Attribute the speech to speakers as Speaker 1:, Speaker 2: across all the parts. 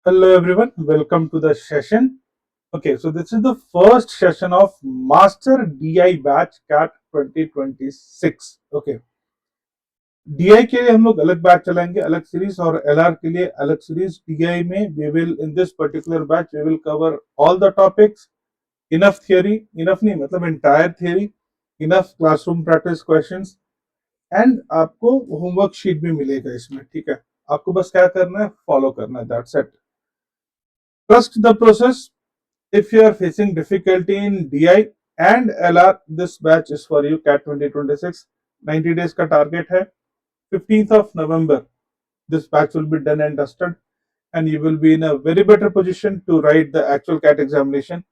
Speaker 1: Hello everyone, welcome to the session. Okay, so this is the first session of Master DI Batch CAT 2026. Okay, DI के लिए हम लोग अलग batch चलाएंगे, अलग सीरीज और LR के लिए अलग सीरीज. DI में we will in this particular batch we will cover all the topics, enough theory, enough नहीं मतलब entire theory, enough classroom practice questions and आपको होमवर्क शीट भी मिलेगा इसमें. ठीक है, आपको बस क्या करना है, फॉलो करना है, that's it. Trust the process. If you are facing difficulty in DI and LR, this batch is for you. CAT 2026 90 days का target है. 15th of November this batch will be done and dusted and you will be in a very better position to write the actual CAT examination.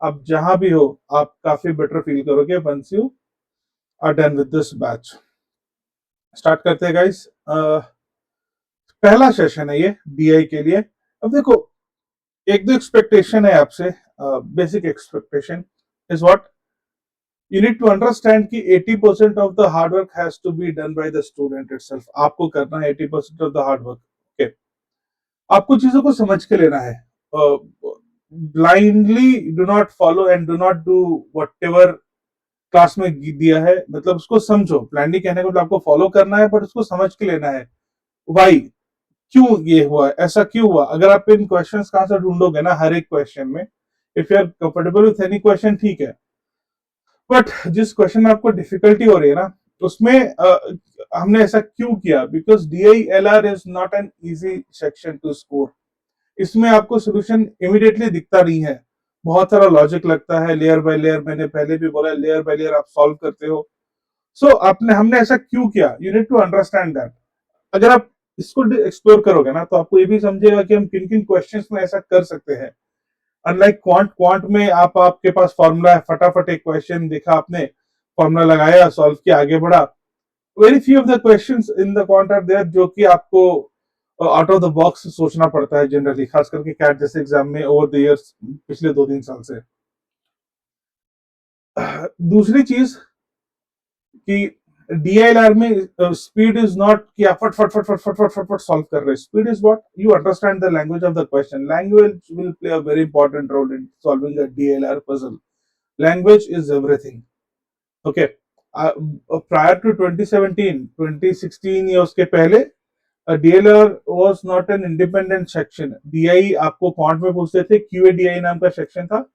Speaker 1: आप जहां भी हो आप काफी better feel करोगे once you are done with this batch. Start करते हैं guys. पहला सेशन है ये DI के लिए. अब देखो, एक दो एक्सपेक्टेशन है आपसे. Basic expectation is what you need to understand कि 80% of the hard work has to be done by the student itself. आपको करना है 80% of the hard work. Okay. आपको चीजों को समझ के लेना है. Blindly do not follow and do not do whatever class में दिया है. मतलब उसको समझो. ब्लाइंडली कहने का मतलब आपको फॉलो करना है बट उसको समझ के लेना है. वाई, क्यों ये हुआ, ऐसा क्यों हुआ. अगर आप इन क्वेश्चंस कहां से ढूंढोगे ना हर एक क्वेश्चन में, if you are comfortable with any question ठीक है, बट जिस क्वेश्चन में आपको डिफिकल्टी हो रही है ना उसमें हमने ऐसा क्यों किया, because DILR is not an easy section two score. इसमें आपको सोल्यूशन इमीडिएटली दिखता नहीं है, बहुत सारा लॉजिक लगता है, लेयर बाय लेयर. मैंने पहले भी बोला लेयर बाय लेयर आप सॉल्व करते हो. सो आपने हमने ऐसा क्यों किया, you need to understand that. अगर आप इसको एक्सप्लोर करोगे ना तो आपको ये भी समझेगा कि हम किन किन क्वेश्चंस में ऐसा कर सकते हैं. अनलाइक क्वांट, क्वांट में आपके पास फॉर्मूला है, फटाफट एक क्वेश्चन देखा आपने, फॉर्मूला लगाया, सॉल्व किया, आगे बढ़ा. Very few of the questions in the quant are there जो कि आपको आउट ऑफ द बॉक्स सोचना पड़ता है जनरली, खास करके कैट जैसे एग्जाम में ओवर द इयर्स पिछले 2-3 साल से. दूसरी चीज कि DILR में स्पीड इज नॉट कि आप फट फट फट फट फट फट फट फट सॉल्व कर रहे. Speed is what you understand the language of the question. Language will play a very important role in solving a DILR puzzle. Language is everything. Okay. Prior to 2017, 2016 या उसके पहले DLR was not an independent section. DI आपको quant में पूछते थे, QADI नाम का section था,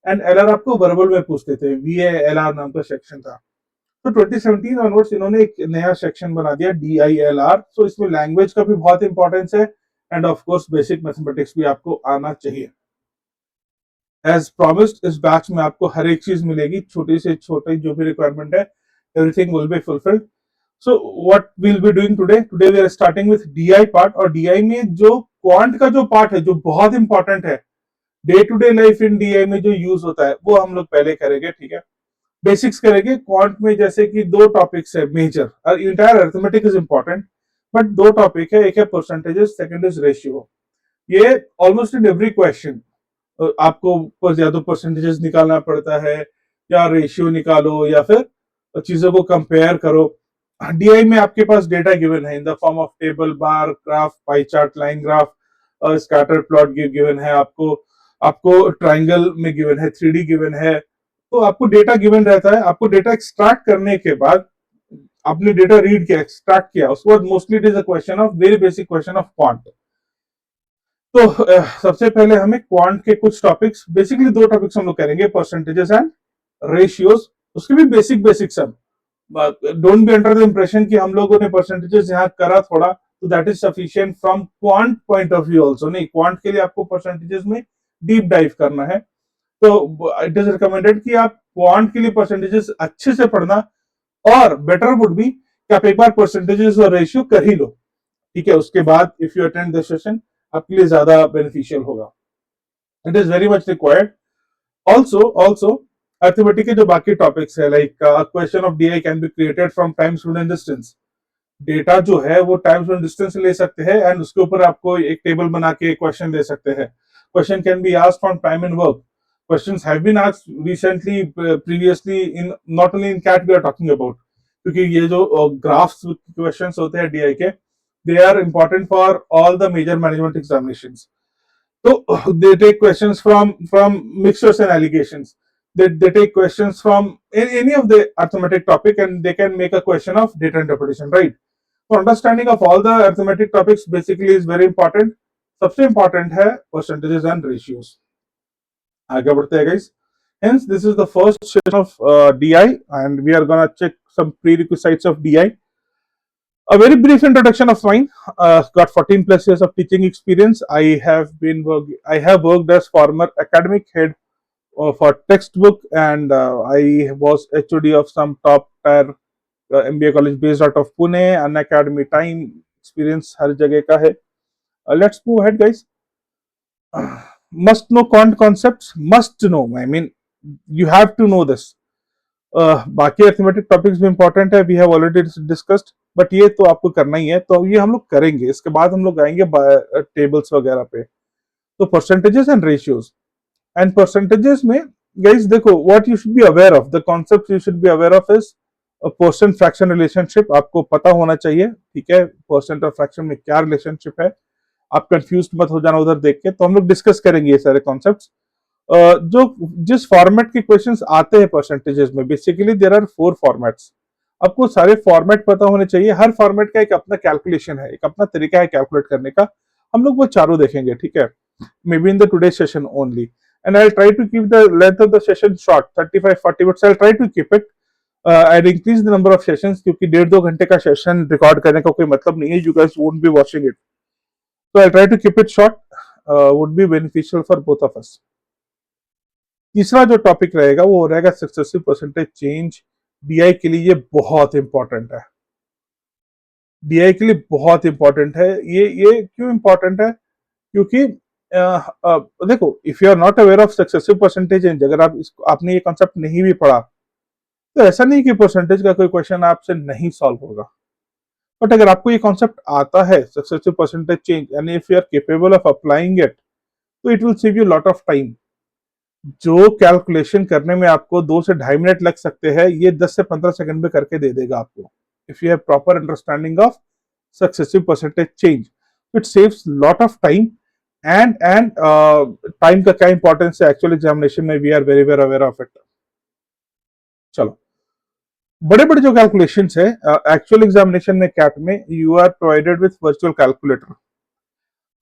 Speaker 1: एंड LR आपको वर्बल में पूछते थे, VALR नाम का सेक्शन था. तो 2017 ऑनवर्ड्स इन्होंने एक नया सेक्शन बना दिया DILR. सो इसमें लैंग्वेज का भी बहुत इंपॉर्टेंस है end of course basic mathematics भी आपको आना चाहिए. एज प्रॉमिस्ड इस बैच में आपको हर एक चीज मिलेगी, छोटी से छोटी जो भी रिक्वायरमेंट है, everything will be fulfilled. So what will be doing today, today we are starting with DI part. और DI में जो क्वांट का जो पार्ट है जो बहुत इंपॉर्टेंट है, day to day life in DI में जो यूज होता है वो हम लोग पहले करेंगे. ठीक है, बेसिक्स करेंगे क्वांट में. जैसे कि दो टॉपिक्स है major, entire arithmetic is important, but दो टॉपिक है, एक है परसेंटेजेस, सेकंड इज रेशियो. ये ऑलमोस्ट इन एवरी क्वेश्चन आपको या तो परसेंटेजेस निकालना पड़ता है या रेशियो निकालो या फिर चीजों को कंपेयर करो. DI में आपके पास डेटा गिवन है in the form of table, bar graph, pie chart, line graph, scatter plot given है आपको, आपको ट्राइंगल में गिवन है, 3D गिवन है. तो आपको डेटा गिवन रहता है. आपको डेटा एक्सट्रैक्ट करने के बाद आपने डेटा रीड किया, एक्सट्रैक्ट किया, उसके बाद mostly it is a question of very basic question of quant. तो सबसे पहले हमें क्वांट के कुछ टॉपिक्स, बेसिकली दो टॉपिक्स हम लोग करेंगे, परसेंटेजेस एंड रेशियोज. उसके भी बेसिक बेसिक सब. Don't be under the impression कि हम लोगों ने परसेंटेजेस यहाँ करा थोड़ा तो that is sufficient from quant point of view also. नहीं, क्वांट के लिए आपको परसेंटेजेस में डीप डाइव करना है. तो इट इज रिकमेंडेड कि आप क्वांट के लिए परसेंटेजेस अच्छे से पढ़ना, और बेटर वुड बी कि आप एक बार परसेंटेजेस और रेशियो कर ही लो. ठीक है, उसके बाद if you attend the session आपके लिए ज्यादा बेनिफिशियल होगा. It is very much required. Also arithmetic के जो बाकी टॉपिक्स है, like question of DI can be created from time, speed and distance. Data जो है वो टाइम, स्पीड, डिस्टेंस से ले सकते हैं एंड उसके ऊपर आपको एक टेबल बना के क्वेश्चन दे सकते हैं. Question can be asked from time and work. Questions have been asked recently, previously in not only in CAT we are talking about, क्योंकि ये जो ग्राफ्स क्वेश्चंस होते हैं DI के, they are important for all the major management examinations. So they take questions from mixtures and alligations. They take questions from any of the arithmetic topic, and they can make a question of data interpretation, right? So understanding of all the arithmetic topics basically is very important. सबसे important है percentages and ratios. आगे बढ़ते हैं guys. Hence, this is the first session of DI, and we are gonna check some prerequisites of DI. A very brief introduction of mine. Got 14 plus years of teaching experience. I have worked as former academic head for textbook, and I was HOD of some top tier MBA college based out of Pune. An academy time experience हर जगह का है. Let's move ahead, guys. Must know quant concepts. Must know. I mean, you have to know this. बाकी arithmetic topics भी important है, we have already discussed, but ये तो आपको करना ही है, तो ये हम लोग करेंगे. इसके बाद हम लोग आएंगे टेबल्स वगैरह पे. तो percentages and ratios. And percentages में गाइस देखो, what you should be aware of, the concept you should be aware of is percent fraction relationship. आपको पता होना चाहिए, ठीक है, परसेंट और फ्रैक्शन में क्या रिलेशनशिप है. आप कंफ्यूज मत हो जाना उधर देख के. तो हम लोग डिस्कस करेंगे ये सारे कॉन्सेप्ट्स. जो जिस फॉर्मेट के क्वेश्चंस आते हैं परसेंटेजेस में, बेसिकली देयर आर 4 फॉर्मेट्स. आपको सारे फॉर्मेट पता होने चाहिए. हर फॉर्मेट का एक अपना कैलकुलेशन है, एक अपना तरीका है कैलकुलेट करने का. हम लोग वो चारों देखेंगे, ठीक है, maybe in the today session only. And I will try to keep the length of the session short, 35-40 minutes. I will try to keep it. I increase the number of sessions, क्योंकि 1.5-2 घंटे का session record करने का कोई मतलब नहीं है. You guys won't be watching it, so I'll try to keep it short. Would be beneficial for both of us. तीसरा जो टॉपिक रहेगा वो रहेगा सक्सेसिव परसेंटेज चेंज. डीआई के लिए ये बहुत इंपॉर्टेंट है. डीआई के लिए बहुत इंपॉर्टेंट है. ये क्यों इंपॉर्टेंट है? क्योंकि देखो, if you are not aware of successive percentage change, अगर आपने ये कॉन्सेप्ट नहीं भी पढ़ा, तो ऐसा नहीं कि परसेंटेज का कोई क्वेश्चन आपसे नहीं सॉल्व होगा. बट अगर आपको ये कॉन्सेप्ट आता है successive percentage change, and if you are capable of applying it, तो it will save you lot of time. जो कैलकुलेशन करने में आपको 2 से 2.5 मिनट लग सकते हैं, ये 10 से 15 सेकंड में करके दे देगा आपको. If you have proper understanding of successive percentage change, it saves lot of time. And time का क्या इंपॉर्टेंस है एक्चुअल एग्जामिनेशन में, we are very very aware of it. चलो, बड़े बड़े जो कैलकुलेशंस है एक्चुअल एग्जामिनेशन में, कैट में, you are provided with virtual calculator.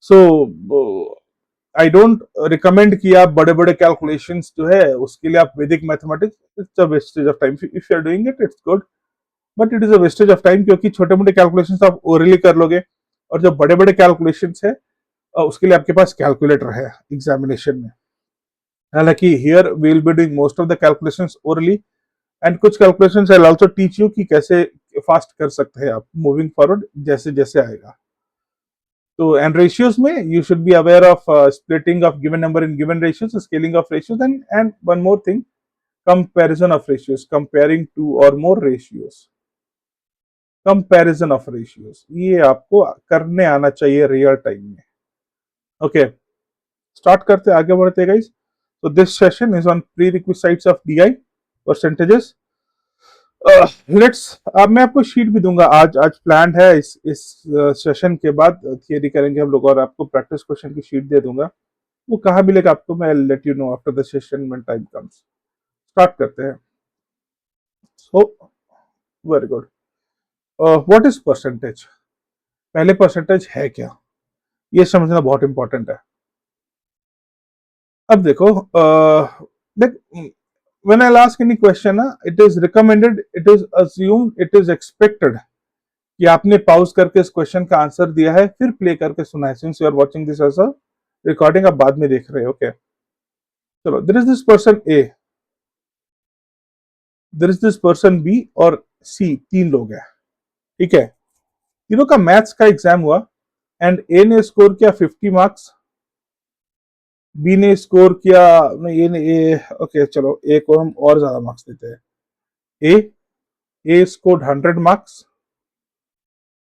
Speaker 1: So I don't recommend कि आप बड़े बड़े कैलकुलेशंस जो है उसके लिए आप Vedic mathematics, it's a wastage of time. If you are doing it, it's good, but it is a wastage of time, क्योंकि छोटे मोटे कैलकुलेशंस आप ओरली कर लोगे, और जो बड़े बड़े कैलकुलेशंस है उसके लिए आपके पास कैलकुलेटर है एग्जामिनेशन में. हालांकि here we will be doing most of the calculations orally, and कुछ calculations I will also teach you कि कैसे फास्ट कर सकते हैं आप मूविंग फॉरवर्ड जैसे जैसे आएगा. तो एंड रेशियोज में you should be aware of splitting of given number in given ratios, scaling of ratios, and one more thing, comparison of ratios, comparing two और more ratios. Comparison of ratios ये आपको करने आना चाहिए real time में. Okay, start करते, आगे बढ़ते गाइस. तो this session is on prerequisites of DI percentages. Let's, अब मैं आपको शीट भी दूंगा. आज प्लान है इस सेशन के बाद थियरी करेंगे हम लोग, और आपको प्रैक्टिस क्वेश्चन की शीट दे दूंगा. वो कहाँ मिलेगा आपको, मैं let you know after the session when time comes. Start करते हैं. So very good. What is percentage? पहले परसेंटेज है क्या, ये समझना बहुत इंपॉर्टेंट है. अब देखो, देख, when I'll ask any question, it is recommended, it is assumed, it is expected कि आपने पॉज करके इस क्वेश्चन का आंसर दिया है, फिर प्ले करके सुना है. Since you are watching this as a recording, आप बाद में देख रहे हो. ओके, चलो. There is this person A, there is this person B और सी, 3 लोग हैं, ठीक है. तीनों का मैथ्स का एग्जाम हुआ, एंड ए ने स्कोर किया 50 मार्क्स, बी ने स्कोर किया, ए ओके चलो, ए को हम और ज्यादा मार्क्स देते हैं. A scored 100 marks,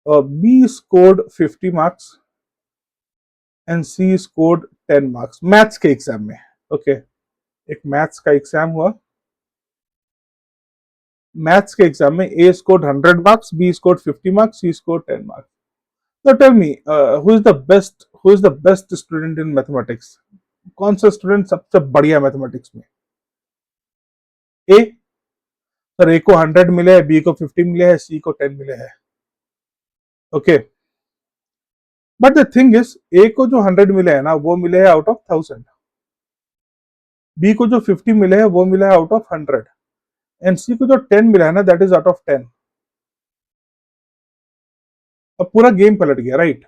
Speaker 1: B scored 50 marks, and C scored 10 marks maths के एग्जाम में. ओके, एक मैथ्स का एग्जाम हुआ. मैथ्स के एग्जाम में A scored 100 marks, B scored 50 marks, C scored 10 marks. So tell me, who who is the best student in mathematics? कौन सा student सबसे बढ़िया मैथमेटिक्स में? ए, सर ए को 100 मिले है, बी को 50 मिले है, सी को 10 मिले है। Okay, but the thing is a को जो 100 मिले है ना वो मिले है आउट ऑफ 1000, बी को जो 50 मिले है वो मिला है आउट ऑफ 100, एंड सी को जो 10 मिला है ना दैट इज आउट ऑफ 10। अब पूरा गेम पलट गया, राइट?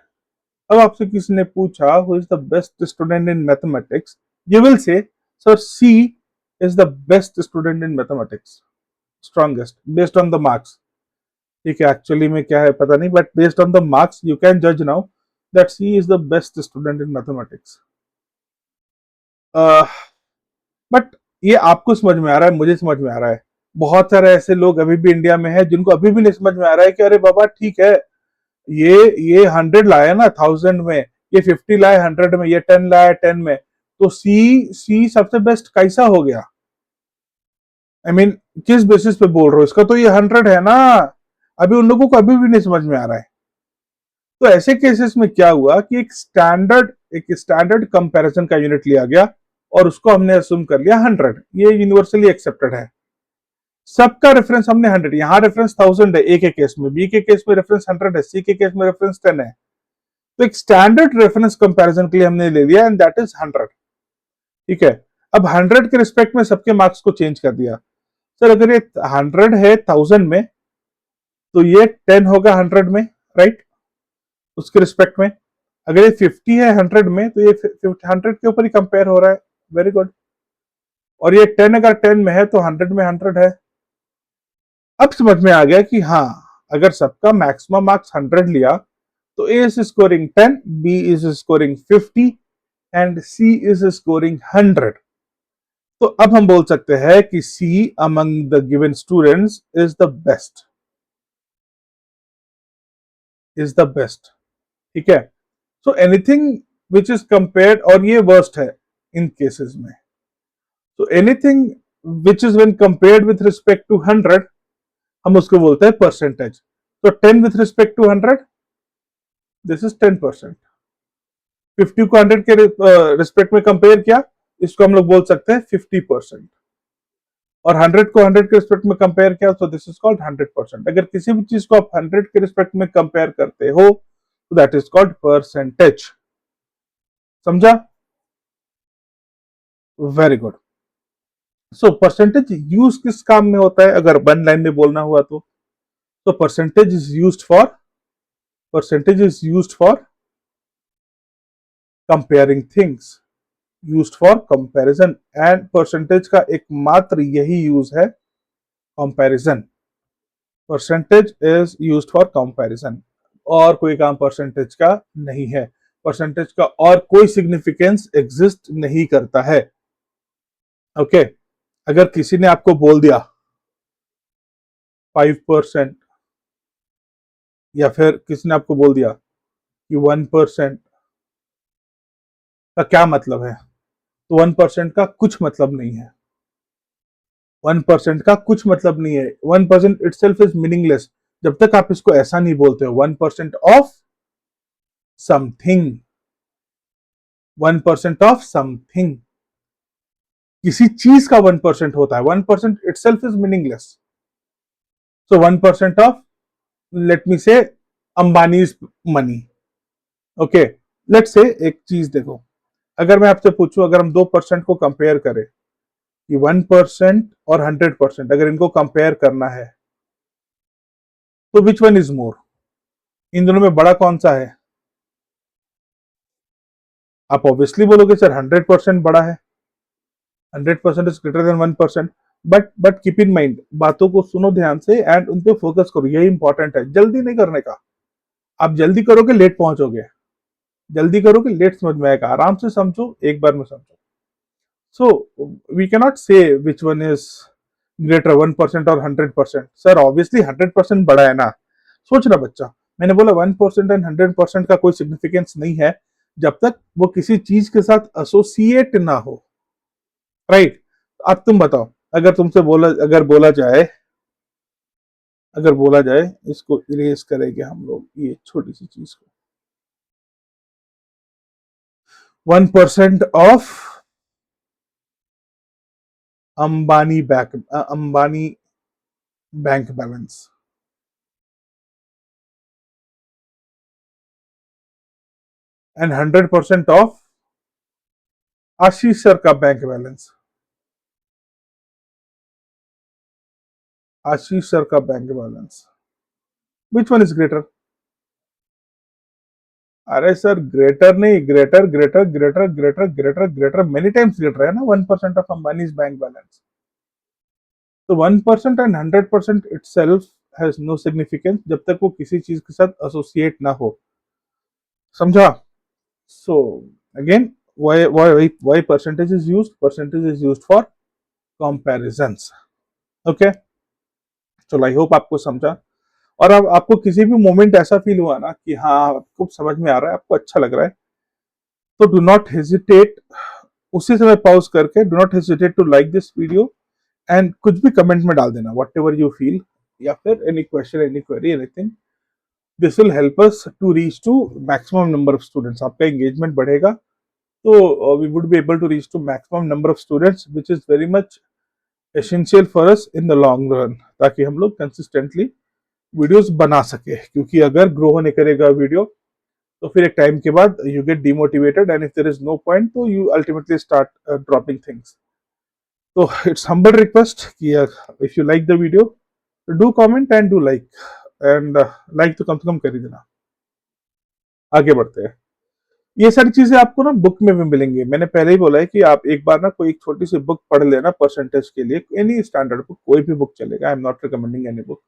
Speaker 1: अब आपसे किसी ने पूछा who is the best student in mathematics, you will say sir C is the best student in mathematics, strongest based on the marks. ठीक है, एक्चुअली में क्या है पता नहीं, but based on the marks you can जज now that C is the best student in mathematics. But ये आपको समझ में आ रहा है, मुझे समझ में आ रहा है, बहुत सारे ऐसे लोग अभी भी इंडिया में हैं जिनको अभी भी नहीं समझ में आ रहा है कि अरे बाबा ठीक है, ये ये 100 लाया ना 1000 में, ये 50 लाया 100 में, ये 10 लाया 10 में, तो सी सबसे बेस्ट कैसा हो गया? आई मीन किस बेसिस पे बोल रहे हो? इसका तो ये 100 है ना। अभी उन लोगों को अभी भी नहीं समझ में आ रहा है। तो ऐसे केसेस में क्या हुआ कि एक स्टैंडर्ड कंपैरिजन का यूनिट लिया गया और उसको हमने असूम कर लिया 100। ये यूनिवर्सली एक्सेप्टेड है, सबका रेफरेंस हमने 100, यहाँ रेफरेंस 1000 है ए के केस में, बी के केस में रेफरेंस 100 है, सी के केस में रेफरेंस 10 है। तो एक स्टैंडर्ड रेफरेंस कंपैरिजन के लिए हमने ले लिया एंड दैट इज 100। ठीक है, अब 100 के रिस्पेक्ट में सबके मार्क्स को चेंज कर दिया। सर अगर ये 100 है 1000 में तो ये 10 होगा 100 में, राइट? उसके रिस्पेक्ट में अगर ये 50 है 100 में तो ये 100 के ऊपर ही कंपेयर हो रहा है। Very good. और ये 10 अगर 10 में है तो 100 में 100 है। अब समझ में आ गया कि हाँ, अगर सबका मैक्सिमम मार्क्स 100 लिया तो A is scoring 10, B is scoring 50 and C is scoring 100। तो अब हम बोल सकते हैं कि C among the given students is the best, is the best. ठीक है, so anything which is compared, और ये वर्स्ट है इन केसेस में, तो anything which is when compared with respect to 100 हम उसको बोलते हैं परसेंटेज। तो 10 with respect to 100 this is 10%। 50 को 100 के रिस्पेक्ट में कंपेयर किया, इसको हम लोग बोल सकते हैं 50%। और 100 को 100 के रिस्पेक्ट में कंपेयर किया तो दिस इज कॉल्ड 100%। अगर किसी भी चीज को आप 100 के रिस्पेक्ट में कंपेयर करते हो तो दैट इज कॉल्ड परसेंटेज। समझा? Very good. So percentage use किस काम में होता है अगर वन लाइन में बोलना हुआ तो percentage is used for comparing things, used for comparison, and percentage का एकमात्र यही यूज है comparison. Percentage is used for comparison, और कोई काम परसेंटेज का नहीं है। परसेंटेज का और कोई सिग्निफिकेंस एग्जिस्ट नहीं करता है। ओके, अगर किसी ने आपको बोल दिया 5%, या फिर किसी ने आपको बोल दिया कि 1% का क्या मतलब है, तो 1% का कुछ मतलब नहीं है। 1% का कुछ मतलब नहीं है। 1% इटसेल्फ इज मीनिंगलेस जब तक आप इसको ऐसा नहीं बोलते हो 1% ऑफ समथिंग, 1% ऑफ समथिंग। किसी चीज का 1% होता है, 1% itself is meaningless. So 1% of, let me से, अंबानीज मनी। ओके, लेट से एक चीज देखो, अगर मैं आपसे पूछूं, अगर हम 2% को कंपेयर करें कि 1% और 100%, अगर इनको कंपेयर करना है तो विच वन इज मोर? इन दोनों में बड़ा कौन सा है? आप ऑब्वियसली बोलोगे सर 100% बड़ा है, 100% is greater then 1%। But keep in mind, बातों को सुनो ध्यान से एंड उन पे फोकस करो, यही इंपॉर्टेंट है। जल्दी नहीं करने का, आप जल्दी करोगे लेट पहुंचोगे, जल्दी करोगे लेट समझ में आएगा। आराम से समझो, एक बार में समझो। So we cannot say which one is greater, 1% और 100%। सर ऑब्वियसली 100% बड़ा है ना। सोच रहा बच्चा, मैंने बोला 1% एंड 100% का कोई सिग्निफिकेंस नहीं है जब तक वो किसी चीज के साथ एसोसिएट ना हो, राइट? अब तुम बताओ, अगर तुमसे बोला, अगर बोला जाए इसको इरेज करेंगे हम लोग ये छोटी सी चीज को, 1% of Ambani bank balance, and 100% of Ashish sir का बैंक बैलेंस, आशीष सर का bank balance, which one is greater? अरे सर ग्रेटर नहीं, greater greater greater greater greater greater many times greater है ना 1% ऑफ अंबानीज बैंक बैलेंस. तो 1% and 100% itself has no significance जब तक वो किसी चीज के साथ एसोसिएट ना हो. समझा? So again, why percentage is used? Percentage is used for comparisons. Okay, चलो आई होप आपको समझा. और अब आपको किसी भी मोमेंट ऐसा फील हुआ ना कि हाँ आपको समझ में आ रहा है, आपको अच्छा लग रहा है, तो डू नॉट हेजिटेट, उसी समय पॉज करके do not hesitate to like this video and कुछ भी कमेंट में डाल देना वट एवर यू फील, या फिर any question, any query, anything. This will help us to reach to maximum number of students. आपका एंगेजमेंट बढ़ेगा तो we would be able to reach to maximum number of students, which is very much essential for us in the long run, ताकि हम लोग consistently videos बना सके. क्योंकि अगर ग्रो होने करेगा वीडियो तो फिर एक टाइम के बाद you get demotivated and if there is no point तो you ultimately start dropping things. तो इट्स हम्बल रिक्वेस्ट कि if you like the video do comment and do like, and like तो कम से कम कर ही देना. आगे बढ़ते हैं. ये सारी चीजें आपको ना बुक में भी मिलेंगी. मैंने पहले ही बोला है कि आप एक बार ना कोई एक छोटी सी बुक पढ़ लेना परसेंटेज के लिए, एनी स्टैंडर्ड बुक, कोई भी बुक चलेगा. I am not recommending any book.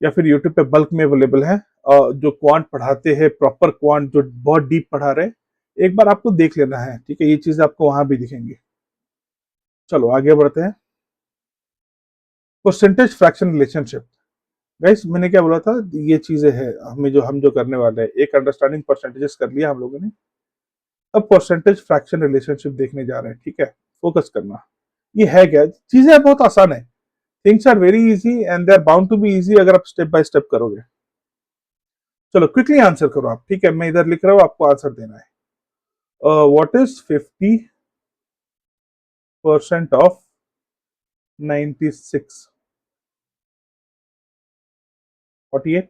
Speaker 1: या फिर यूट्यूब पे बल्क में अवेलेबल है, जो क्वांट पढ़ाते हैं, प्रॉपर क्वांट जो बहुत डीप पढ़ा रहे, एक बार आपको देख लेना है. ठीक है, ये चीजें आपको वहां भी दिखेंगी. चलो आगे बढ़ते हैं. Percentage fraction relationship. गाइस मैंने क्या बोला था, ये चीजें हैं हम जो करने वाले हैं. एक अंडरस्टैंडिंग परसेंटेजेस कर लिया हम लोगों ने, अब परसेंटेज फ्रैक्शन रिलेशनशिप देखने जा रहे हैं. ठीक है, फोकस करना. ये है क्या? चीजें बहुत आसान है. Things are very easy and they are bound to be easy अगर आप स्टेप बाय स्टेप करोगे. चलो क्विकली आंसर करो आप. ठीक है, मैं इधर लिख रहा हूं, आपको आंसर देना है. What is 50% of 96? 48,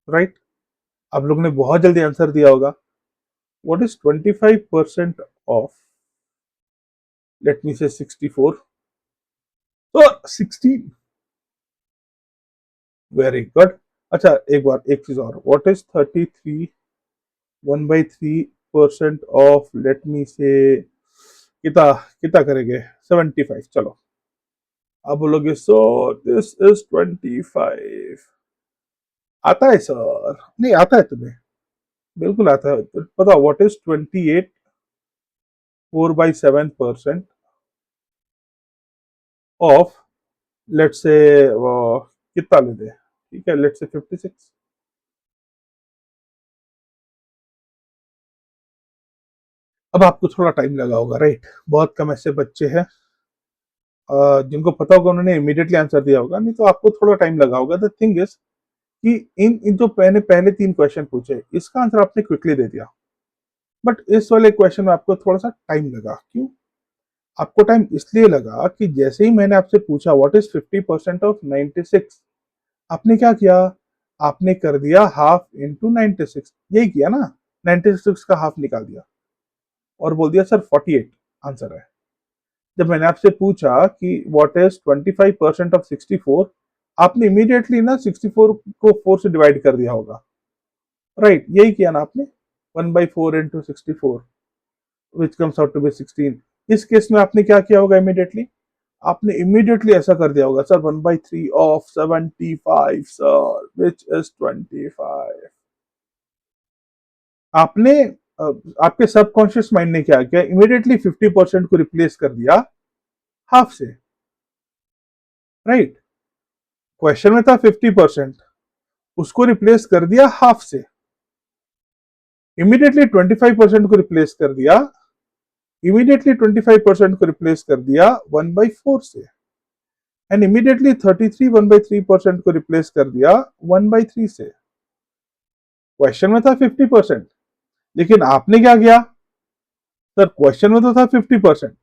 Speaker 1: राइट? आप लोग ने बहुत जल्दी आंसर दिया होगा. What is 25% of, let me से 64? तो 16. Very good. अच्छा एक बार एक चीज और, what is 33 1/3% of, let me से कितना कितना करेंगे, 75. चलो आप बोलोगे सो दिस इज 25. आता है सर? नहीं आता है तुम्हें? बिल्कुल आता है. तो बताओ व्हाट इज 28 4/7% ऑफ, लेट से कितना लेते हैं, ठीक है, लेट से 56. अब आपको थोड़ा टाइम लगा होगा, राइट? बहुत कम ऐसे बच्चे हैं जिनको पता होगा, उन्होंने इमीडिएटली आंसर दिया होगा. नहीं तो आपको थोड़ा टाइम लगा होगा. द थिंग इज कि इन जो मैंने पहले 3 क्वेश्चन पूछे, इसका आंसर आपने क्विकली दे दिया. बट इस वाले क्वेश्चन में आपको थोड़ा सा टाइम लगा. क्यों आपको टाइम इसलिए लगा कि जैसे ही मैंने आपसे पूछा व्हाट इज 50% ऑफ 96, आपने क्या किया, आपने कर दिया हाफ इंटू 96. यही किया ना, 96 का हाफ निकाल दिया और बोल दिया सर 48 आंसर है. जब मैंने आपसे पूछा कि व्हाट इज 25% ऑफ 64, आपने इमीडिएटली ना 64 को 4 से डिवाइड कर दिया होगा, राइट? यही किया ना आपने, 1/4 into 64 which comes out to be 16. इस केस में आपने क्या किया होगा इमीडिएटली, आपने इमीडिएटली ऐसा कर दिया होगा, sir 1/3 of 75 sir which is 25. आपने आपके सबकॉन्शियस माइंड ने क्या किया, इमीडिएटली 50% को रिप्लेस कर दिया हाफ से, राइट? क्वेश्चन में था 50%, उसको रिप्लेस कर दिया हाफ से. इमीडिएटली 25% को रिप्लेस कर दिया, इमीडिएटली 25% को रिप्लेस कर दिया 1/4 से, एंड इमीडिएटली 33 1/3% को रिप्लेस कर दिया 1/3 से. क्वेश्चन में था 50%, लेकिन आपने क्या किया, सर क्वेश्चन में तो था 50%,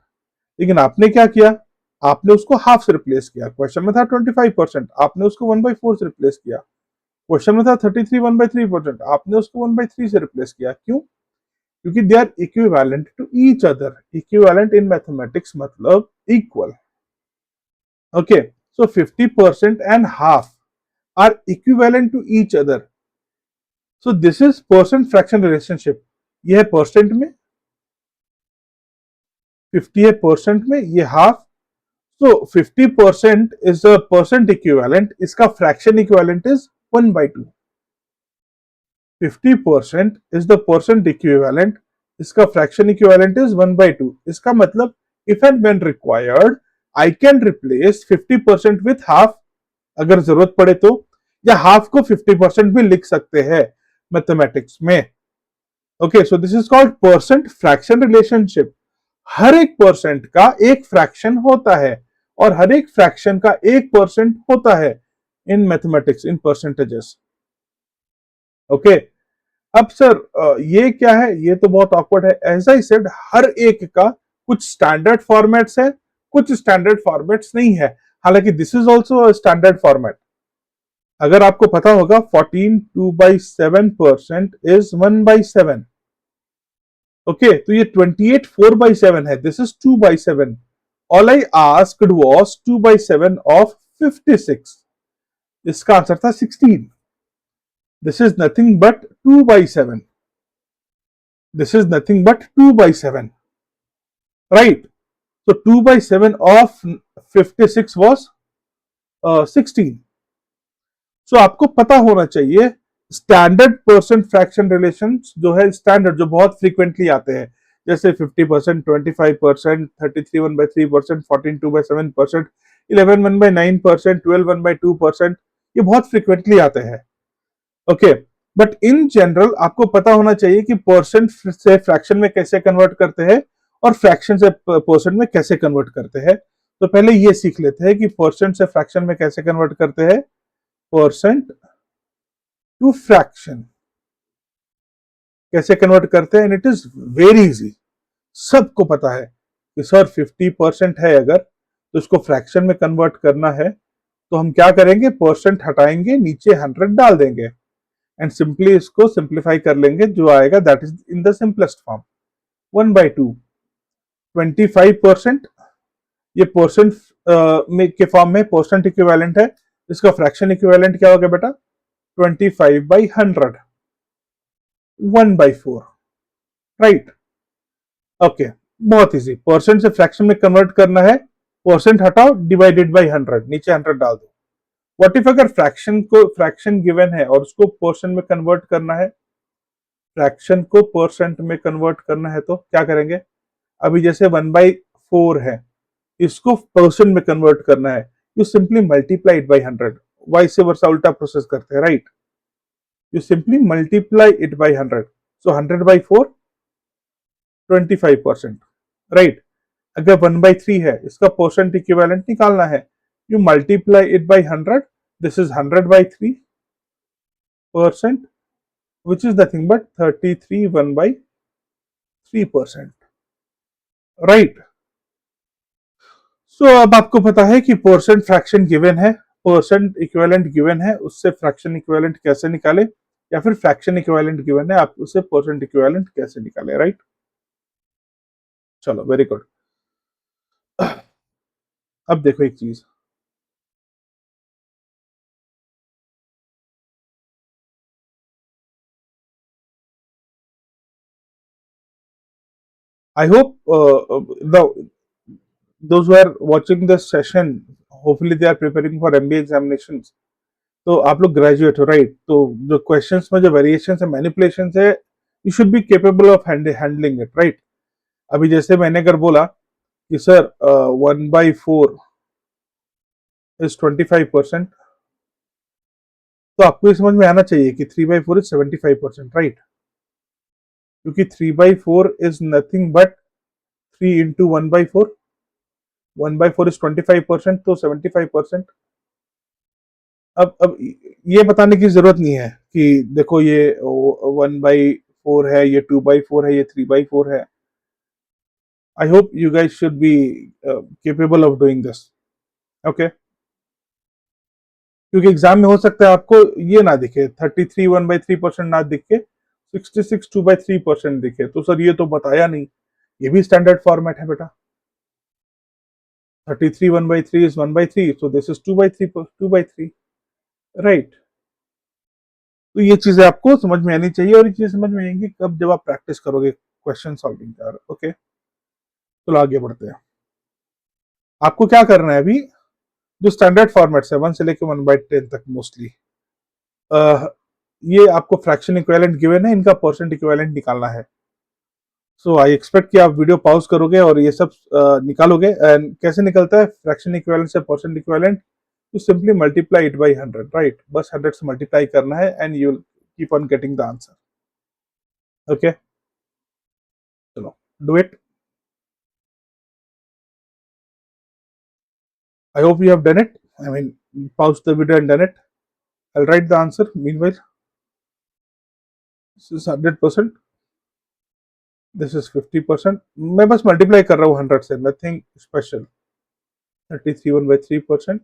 Speaker 1: लेकिन आपने क्या किया, आपने उसको हाफ से रिप्लेस किया। क्वेश्चन में था 25%, आपने उसको 1/4 से रिप्लेस किया। क्वेश्चन में था 33 1/3%, आपने उसको 1/3 से रिप्लेस किया। क्यों? क्योंकि they are equivalent to each other. Equivalent in mathematics मतलब equal. Okay, so 50% and half are equivalent to each other. So this is percent fraction relationship. ये है परसेंट में, 50 है परसेंट में, ये half. So 50% is a percent equivalent. इसका fraction equivalent is 1/2. 50% is the percent equivalent. इसका fraction equivalent is 1/2. इसका मतलब if and when required, I can replace 50% with half अगर जरूरत पड़े तो, या हाफ को 50% भी लिख सकते हैं मैथमेटिक्स में। Okay, so this is called percent fraction relationship. हर एक परसेंट का एक फ्रैक्शन होता है और हर एक फ्रैक्शन का 1% होता है in mathematics, in percentages. Okay, अब सर ये क्या है, ये तो बहुत ऑकवर्ड है। एज आई सेड, हर एक का कुछ स्टैंडर्ड फॉर्मेट्स है, कुछ स्टैंडर्ड फॉर्मेट्स नहीं है। हालांकि this is also standard format. अगर आपको पता होगा 14 2/7% इज 1/7। ओके, तो ये 28 4/7 है, this is 2/7। All I asked was 2/7 of 56। इसका आंसर था 16। This is nothing but 2/7। This is nothing but 2/7, right? So 2/7 of 56 was 16। सो आपको पता होना चाहिए स्टैंडर्ड परसेंट फ्रैक्शन रिलेशन जो है, स्टैंडर्ड जो बहुत फ्रीक्वेंटली आते हैं, जैसे 50%, 25%, 33 1/3%, 14 2/7%, 11 1/9%, 12 1/2%, ये बहुत फ्रीक्वेंटली आते हैं। ओके, बट इन जनरल आपको पता होना चाहिए कि परसेंट से फ्रैक्शन में कैसे कन्वर्ट करते हैं और फ्रैक्शन से परसेंट में कैसे कन्वर्ट करते हैं। तो पहले ये सीख लेते हैं कि परसेंट से फ्रैक्शन में कैसे कन्वर्ट करते हैं। परसेंट टू फ्रैक्शन कैसे कन्वर्ट करते हैं, and it is very easy. सबको पता है कि सर 50% है अगर, तो इसको फ्रैक्शन में कन्वर्ट करना है, तो हम क्या करेंगे, परसेंट हटाएंगे, नीचे 100 डाल देंगे एंड सिंपली इसको सिंप्लीफाई कर लेंगे, जो आएगा that is in the simplest form 1/2। 25% ये परसेंट में के फॉर्म में परसेंट इक्विवेलेंट है, इसका फ्रैक्शन इक्विवेलेंट क्या होगा बेटा, 25/100, 1/4, राइट? ओके, बहुत इजी। परसेंट से फ्रैक्शन में कन्वर्ट करना है, परसेंट हटाओ, डिवाइडेड बाई 100, नीचे 100 डाल दो। व्हाट इफ अगर फ्रैक्शन गिवन है और उसको परसेंट में कन्वर्ट करना है, फ्रैक्शन को परसेंट में कन्वर्ट करना है तो क्या करेंगे, अभी जैसे 1/4 है, इसको परसेंट में कन्वर्ट करना है, you simply multiply it by 100। Vice versa उल्टा प्रोसेस करते हैं, right? You simply multiply it by 100। So 100/4 25%, right? अगर 1/3 है, इसका परसेंट इक्विवेलेंट निकालना है, you multiply it by 100। This is 100/3%, which is nothing but 33 1/3%, right? So अब आपको पता है कि परसेंट फ्रैक्शन गिवन है, परसेंट इक्विवेलेंट गिवन है, उससे फ्रैक्शन इक्विवेलेंट कैसे निकाले, या फिर फ्रैक्शन इक्विवेलेंट गिवन है, आप उससे परसेंट इक्विवेलेंट कैसे निकाले, राइट? चलो, वेरी गुड। अब देखो एक चीज, I hope those who are watching this session, hopefully they are preparing for MBA examinations. तो आप लोग ग्रेजुएट हो, राइट? तो जो क्वेश्चंस में जो वेरिएशन है, मैनिपुलेशन है, you should be capable of handling it, right? अभी जैसे मैंने अगर बोला कि सर 1/4 इज 25%, तो आपको ये समझ में आना चाहिए कि 3/4 इज 75%, राइट? क्योंकि 3/4 is nothing but 3 into 1/4। 1/4 is 25%, तो 75%। अब ये बताने की जरूरत नहीं है कि देखो ये 1/4 है, ये 2/4 है, ये 3/4 है। I hope you guys should be capable of doing this. Okay. क्योंकि एग्जाम में हो सकता है आपको ये ना दिखे 33 1/3% ना दिखे, 66 2/3% दिखे, तो सर ये तो बताया नहीं। ये भी स्टैंडर्ड फॉर्मेट है बेटा। 33 1/3 is 1/3, so this is 2/3, right. तो ये चीजें आपको समझ में आनी चाहिए, और ये चीज समझ में आएंगी कब, जब आप प्रैक्टिस करोगे क्वेश्चन सॉल्विंग का। ओके, चलो आगे बढ़ते हैं। आपको क्या करना है अभी, जो स्टैंडर्ड फॉर्मेट्स है 1 से लेकर 1/10 तक मोस्टली, ये आपको फ्रैक्शन इक्विवेलेंट गिवन है, इनका परसेंट इक्विवेलेंट निकालना है। सो आई एक्सपेक्ट कि आप वीडियो पॉज करोगे और ये सब निकालोगे। एंड कैसे निकलता है फ्रैक्शन इक्विवेलेंट से percent equivalent? You simply multiply it by 100, right? बस 100 से मल्टीप्लाई करना है and you will keep on getting the answer. Okay, चलो do it. I hope you have done it. I mean, pause the video and done it. I'll write the answer. Meanwhile, this is 100%. This is 50%. मैं बस multiply कर रहा हूँ 100 से, nothing special. 33 1/3%.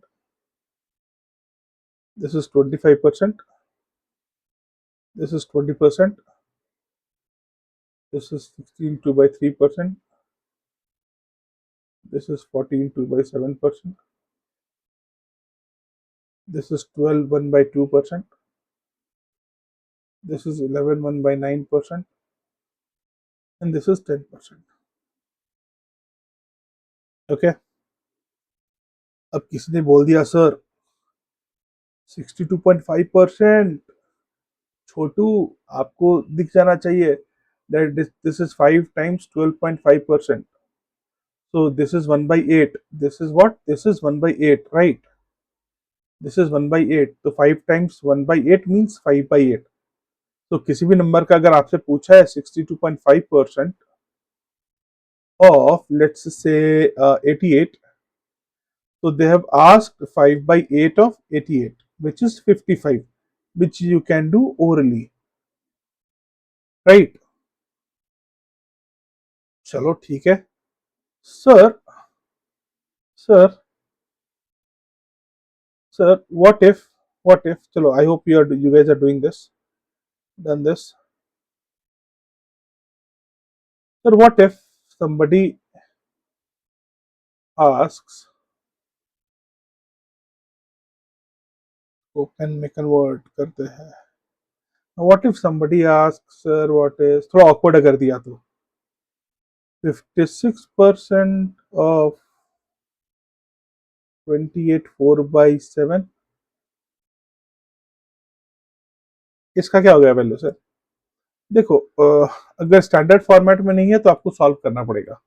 Speaker 1: This is 25%. This is 20%. This is 16 2/3%. This is 14 2/7%. This is 12 1/2%. This is 11 1/9%. And this is 10%. Okay. अब किसी ने बोल दिया सर 62.5%, छोटू आपको दिख जाना चाहिए that this is 5 times 12.5%. So this is 1/8. This is what? This is 1/8, right? This is 1/8. तो 5 times 1/8 means 5/8. तो किसी भी नंबर का अगर आपसे पूछा है 62.5% of let's say 88, so they have asked 5/8 of 88, which is 55, which you can do orally, right? चलो ठीक है sir. Sir sir, what if chalo, I hope you guys are doing this, done this. Sir, what if somebody asks, spoken में convert करते हैं, what if somebody asks sir what is, थोड़ा awkward कर दिया तो 56% of 28 4/7, इसका क्या हो गया वैल्यू सर? देखो अगर स्टैंडर्ड फॉर्मेट में नहीं है तो आपको सॉल्व करना पड़ेगा,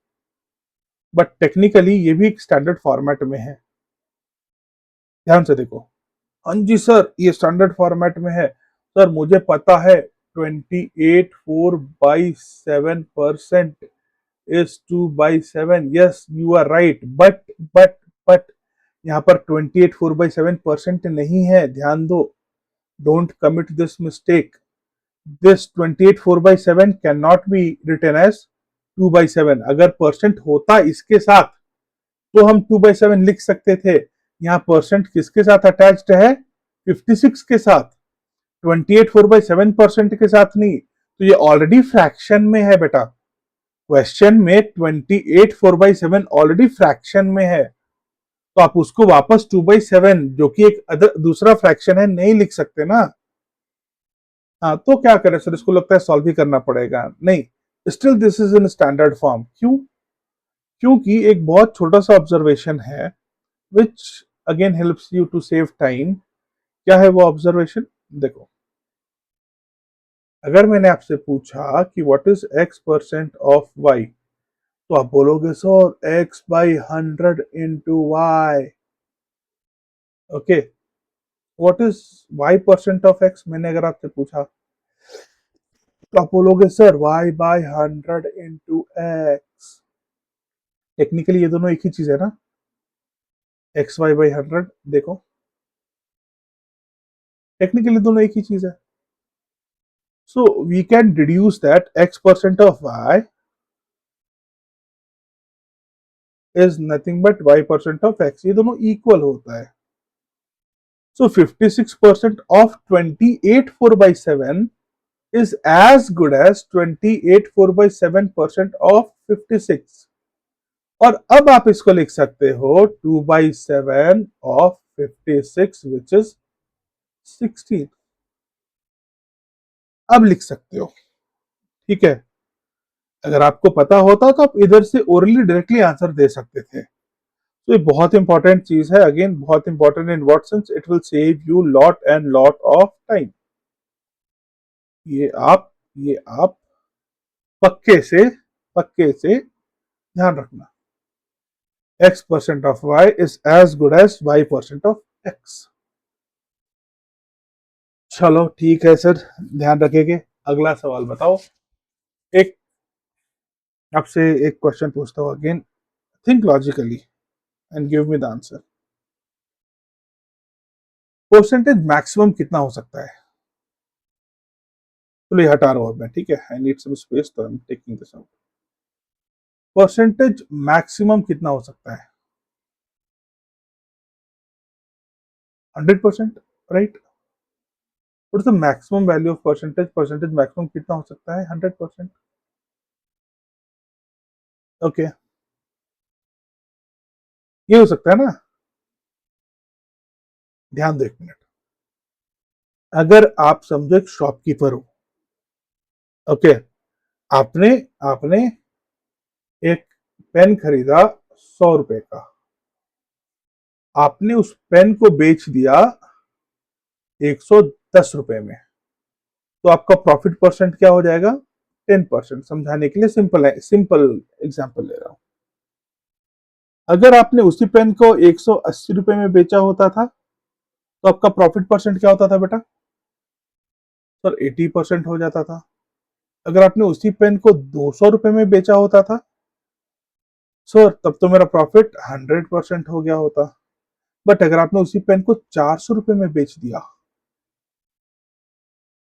Speaker 1: बट टेक्निकली ये भी एक स्टैंडर्ड फॉर्मेट में है। ध्यान से देखो। हाँ जी सर, ये स्टैंडर्ड फॉर्मेट में है। सर मुझे पता है 28 4/7% is 2/7। Yes you are right, but यहाँ पर 28 4/7% नहीं है, ध्यान दो। Don't commit this mistake. This 28 4/7 can not be written as 2/7। अगर परसेंट होता इसके साथ तो हम 2/7 लिख सकते थे। यहाँ परसेंट किसके साथ अटैच्ड है? 56 के साथ, 28 4/7% के साथ नहीं। तो ये ऑलरेडी फ्रैक्शन में है बेटा। क्वेश्चन में 28 4/7 ऑलरेडी फ्रैक्शन में है, तो आप उसको वापस 2/7 जो कि एक दूसरा फ्रैक्शन है नहीं लिख सकते ना। हाँ, तो क्या करें सर, इसको लगता है सॉल्व ही करना पड़ेगा। नहीं, still this is in standard form. क्यों? क्योंकि एक बहुत छोटा सा ऑब्जर्वेशन है which again helps you to save time. क्या है वो ऑब्जर्वेशन? देखो, अगर मैंने आपसे पूछा कि what is x% of y, तो आप बोलोगे sir x/100 into y। Okay, what is y% of x, मैंने अगर आपसे पूछा तो आप बोलोगे sir y/100 into x। Technically ये दोनों एक ही चीज है ना, xy/100। देखो टेक्निकली दोनों एक ही चीज है। So we can deduce that x% of y is nothing but y% of x, ये दोनों इक्वल होता है. So 56% of 28 4 by 7 is as good as 28 4 by 7% of 56. और अब आप इसको लिख सकते हो 2 by 7 of 56 which is 16. अब लिख सकते हो, ठीक है. अगर आपको पता होता तो आप इधर से ओरली डायरेक्टली आंसर दे सकते थे. तो ये बहुत इंपॉर्टेंट चीज है. अगेन बहुत important in what sense, it will save you lot and lot of time. ये आप पक्के से ध्यान रखना. x% of y is as good as y% of x. चलो ठीक है सर, ध्यान रखेंगे. अगला सवाल बताओ. एक आपसे एक क्वेश्चन पूछता हूँ. Again think logically and give me the answer. Percentage maximum कितना हो सकता है? चलो ये हटा रहा हूँ मैं, ठीक है. आई नीड सम स्पेस, तो I am taking this out. Percentage maximum कितना हो सकता है? 100%, right. What is the maximum value of percentage? Percentage maximum कितना हो सकता है? 100%. ओके, ये हो सकता है ना. ध्यान दो एक मिनट. अगर आप समझो एक शॉपकीपर हो, ओके. आपने आपने एक पेन खरीदा 100 रुपए का. आपने उस पेन को बेच दिया 110 रुपए में. तो आपका प्रॉफिट परसेंट क्या हो जाएगा? 10%. समझाने के लिए सिंपल एग्जांपल ले रहा हूं. अगर आपने उसी पेन को 180 रुपए में बेचा होता था तो आपका प्रॉफिट परसेंट क्या होता था बेटा? सर 80% हो जाता था. अगर आपने उसी पेन को 200 रुपए में बेचा होता था सर, तब तो मेरा प्रॉफिट 100% हो गया होता. बट अगर आपने उसी पेन को 400 रुपए में बेच दिया,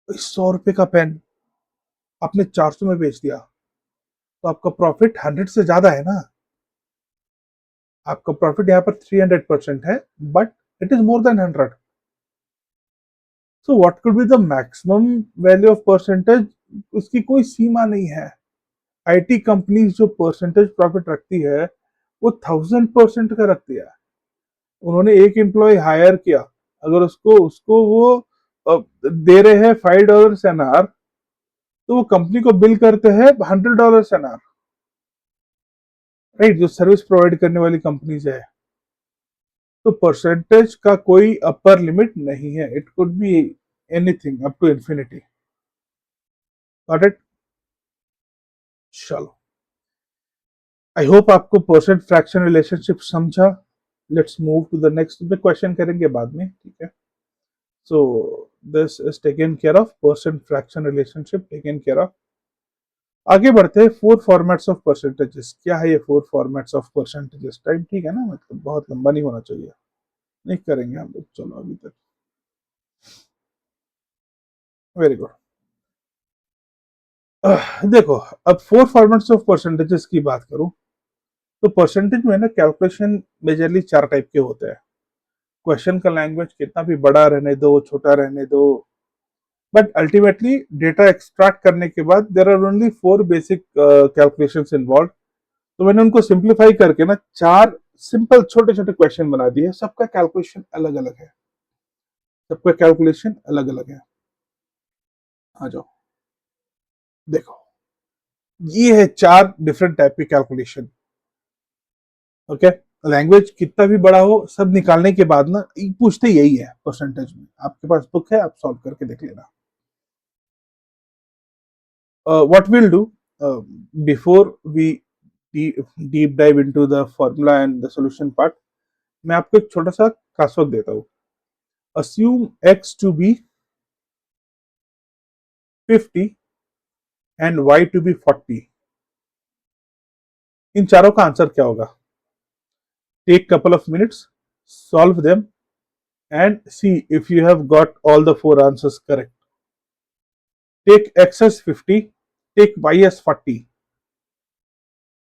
Speaker 1: 100 रुपए का पेन आपने 400 में बेच दिया, तो आपका प्रॉफिट 100 से ज्यादा है ना. आपका प्रॉफिट यहाँ पर 300% है, but it is more than 100. So what could be the maximum value of percentage? उसकी कोई सीमा नहीं है. आईटी कंपनीज जो परसेंटेज प्रॉफिट रखती है वो 1000% का रखती है. उन्होंने एक एम्प्लॉय हायर किया, अगर उसको उसको वो दे रहे हैं $5 एन आवर, तो वो कंपनी को बिल करते हैं $100 एन आवर, राइट. जो सर्विस प्रोवाइड करने वाली कंपनीज है. तो परसेंटेज का कोई अपर लिमिट नहीं है. It could be anything up to infinity. Got it? चलो, आई होप आपको परसेंट फ्रैक्शन रिलेशनशिप समझा. Let's move to the next. Question करेंगे बाद में, ठीक है. So this is taken care of. Percent fraction relationship taken care of. आगे बढ़ते हैं. 4 फॉर्मेट्स ऑफ परसेंटेजेस. क्या है ये 4 फॉर्मेट्स ऑफ परसेंटेजेस? टाइम ठीक है ना, मतलब बहुत लंबा नहीं होना चाहिए. नहीं करेंगे हम लोग. चलो अभी तक वेरी गुड. देखो, अब 4 फॉर्मेट्स ऑफ परसेंटेजेस की बात करूं तो परसेंटेज में ना कैलकुलेशन मेजरली 4 टाइप के होते हैं. क्वेश्चन का लैंग्वेज कितना भी बड़ा रहने दो, छोटा रहने दो, बट अल्टीमेटली डेटा एक्सट्रैक्ट करने के बाद there are only 4 basic calculations involve. तो मैंने उनको सिंप्लीफाई करके ना 4 सिंपल छोटे छोटे क्वेश्चन बना दिए. सबका कैलकुलेशन अलग अलग है. सबका कैलकुलेशन अलग अलग है. आ जाओ, देखो. ये है 4 डिफरेंट टाइप की कैलकुलेशन. ओके. लैंग्वेज कितना भी बड़ा हो, सब निकालने के बाद ना पूछते यही है परसेंटेज में. आपके पास बुक है, आप सॉल्व करके देख लेना. What will do before we deep dive into the formula and the solution part, मैं आपको एक छोटा सा क्लासवर्क देता हूँ. assume x to be 50 and y to be 40. इन चारों का आंसर क्या होगा? Take couple of minutes, solve them and see if you have got all the 4 answers correct. Take x as 50, take y as 40.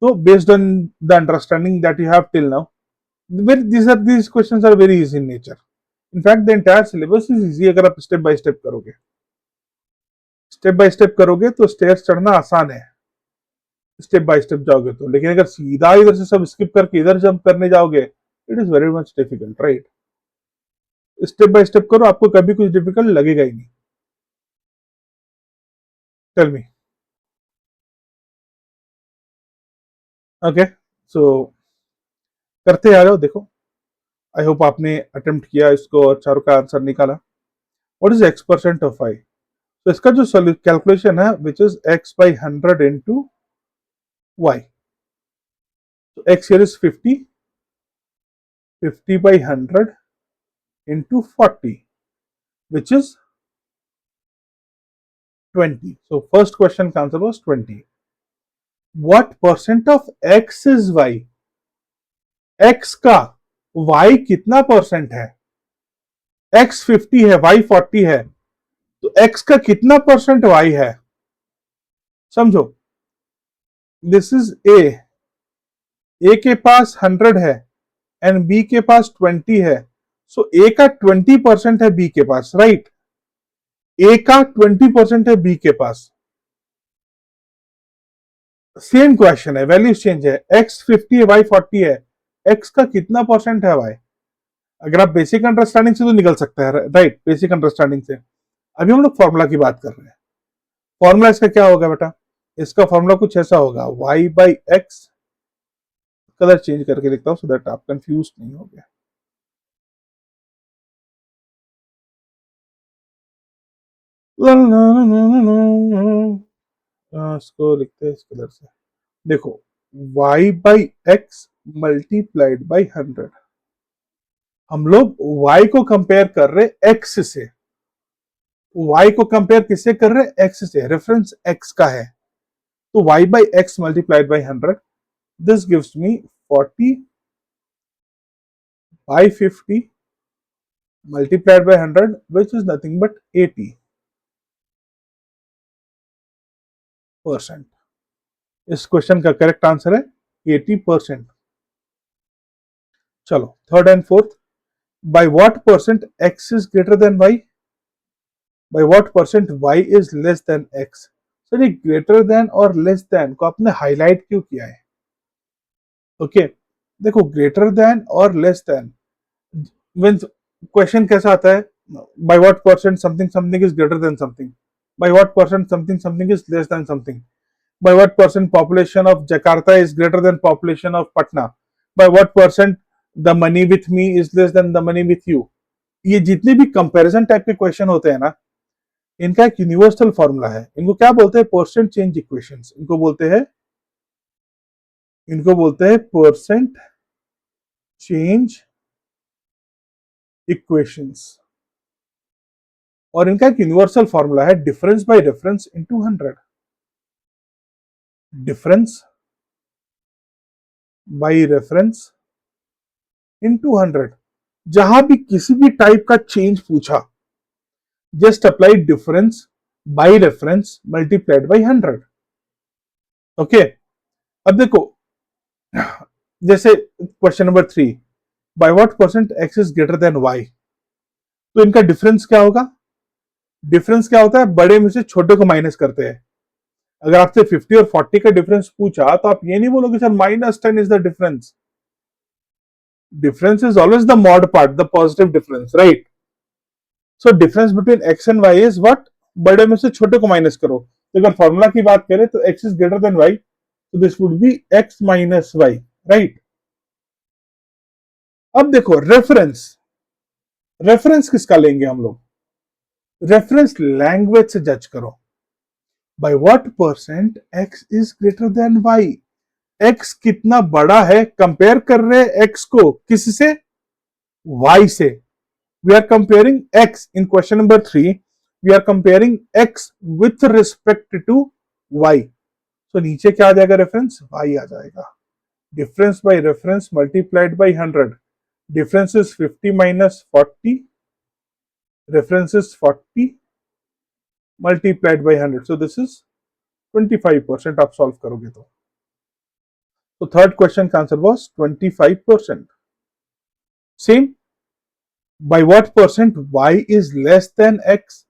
Speaker 1: तो based on the understanding that you have till now, these questions are very easy in nature. In fact, the entire syllabus is easy अगर आप step by step करोगे. Step by step करोगे तो stairs चढ़ना आसान है, step by step जाओगे तो. लेकिन अगर सीधा इधर से सब स्किप करके इधर जंप करने जाओगे, it is very much difficult, right. Step by step करो, आपको कभी कुछ डिफिकल्ट लगेगा ही नहीं. Tell me. ओके, सो करते आ जाओ. देखो, आई होप आपने अटेम्प्ट किया इसको और चारों का आंसर निकाला. What is x% of y? तो इसका जो कैलकुलेशन है, which is x by 100 into y. तो x here is 50, 50 by 100 into 40, which is 20. So first question का answer was 20. What percent of x is y? x का y कितना percent है? x 50 है, y 40 है, तो x का कितना परसेंट y है? समझो, दिस इज ए के पास 100 है एंड बी के पास 20 है. सो ए का 20% है बी के पास, राइट. ए का 20% है बी के पास. सेम क्वेश्चन है, वैल्यूज चेंज है. x 50 है, y 40 है, x का कितना परसेंट है y? अगर आप बेसिक अंडरस्टैंडिंग से तो निकल सकता है, राइट. बेसिक अंडरस्टैंडिंग से. अभी हम लोग फॉर्मूला की बात कर रहे हैं. फॉर्मूला इसका क्या होगा बेटा? इसका फॉर्मूला कुछ ऐसा होगा, y by x. Colour change करके लिखता हूं सो दैट आप कंफ्यूज नहीं हो गया. इसको लिखते हैं इस कलर से. देखो, y by x multiplied by 100. हम लोग y को कंपेयर कर रहे x से. y को कंपेयर किससे कर रहे? x से. रेफरेंस x का है, तो y by x multiplied by 100. This gives me 40 by 50 multiplied by 100, which is nothing but 80%. इस क्वेश्चन का करेक्ट आंसर है 80%. चलो, third and fourth. by what percent x is greater than y? by what percent y is less than x? Sir, ये greater than और less than को आपने highlight क्यों किया है? ओके, देखो, ग्रेटर देन और लेस देन मींस क्वेश्चन कैसा आता है? by what percent something something is greater than something? by what percent something something is less than something? by what percent population of Jakarta is greater than population of Patna? by what percent the money with me is less than the money with you? ये जितने भी comparison type के question होते हैं ना, इनका एक universal formula है. इनको क्या बोलते हैं? Percent change equations. इनको बोलते हैं परसेंट चेंज इक्वेशंस. और इनका एक यूनिवर्सल फॉर्मूला है, difference by reference into 100. Difference by reference into 100. जहां भी किसी भी टाइप का चेंज पूछा, just apply difference by reference multiplied by 100. Okay, अब देखो, जैसे question number 3, by what percent X is greater than Y? तो इनका डिफरेंस क्या होगा? डिफरेंस क्या होता है? बड़े में से छोटे को माइनस करते हैं. अगर आपसे 50 और 40 का डिफरेंस पूछा तो आप ये नहीं बोलोगे sir -10 is the difference. Difference is always the mod part, the positive difference, right. So difference between X and Y is what? बड़े में से छोटे को माइनस करो. तो अगर फॉर्मूला की बात करें तो X is greater than Y, तो this would be X minus Y, right. अब देखो, रेफरेंस. रेफरेंस किसका लेंगे हम लोग? रेफरेंस लैंग्वेज से जज करो. By what percent X is greater than Y? X कितना बड़ा है? कंपेयर कर रहे हैं एक्स को किससे? वाई से. We are comparing X in question number 3. We are comparing X with respect to Y. तो नीचे क्या आ जाएगा? रेफरेंस वाई आ जाएगा. Difference by reference multiplied by 100. Difference is 50 minus 40. Reference is 40 multiplied by 100. So this is 25%. आप solve करोगे तो तो थर्ड क्वेश्चन का answer was 25%. Same, by what percent y is less than x.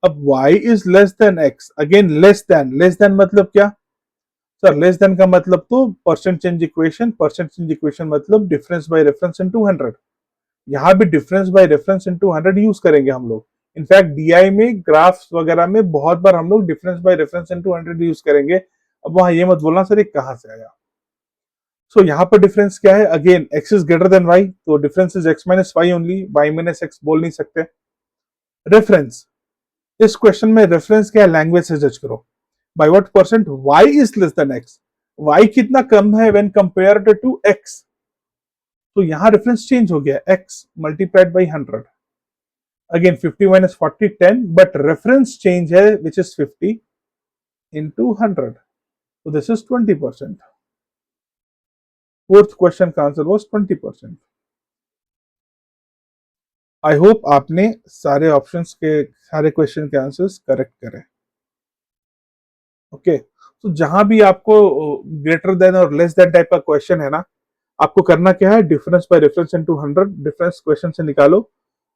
Speaker 1: अब y is less than x, again less than मतलब क्या sir? Less than का मतलब तो परसेंट चेंज इक्वेशन मतलब डिफरेंस बाय रेफरेंस इनटू 100. यहाँ भी difference by reference into 100 use करेंगे हम लोग. इनफैक्ट डीआई में ग्राफ्स वगैरह में बहुत बार हम लोग difference by reference into 100 use करेंगे. अब वहां ये मत बोलना सर ये कहां से आया. सो यहाँ पर डिफरेंस क्या है? Again x is greater than y, तो difference is x minus Y only, y minus x बोल नहीं सकते. रेफरेंस, इस क्वेश्चन में रेफरेंस क्या है? लैंग्वेज से जज करो. By what percent y is less than x, y कितना कम है व्हेन कंपेयर्ड टू x. तो यहां रेफरेंस चेंज हो गया, x multiplied by 100. Again 50 minus 40 10, but reference change है which is 50 into 100. So this is 20%. Fourth question का answer was 20%. I hope आपने सारे ऑप्शंस के सारे क्वेश्चन के आंसर्स करेक्ट करें. ओके, तो जहां भी आपको ग्रेटर देन और लेस देन टाइप का क्वेश्चन है ना, आपको करना क्या है? Difference by reference into 100, difference question से निकालो,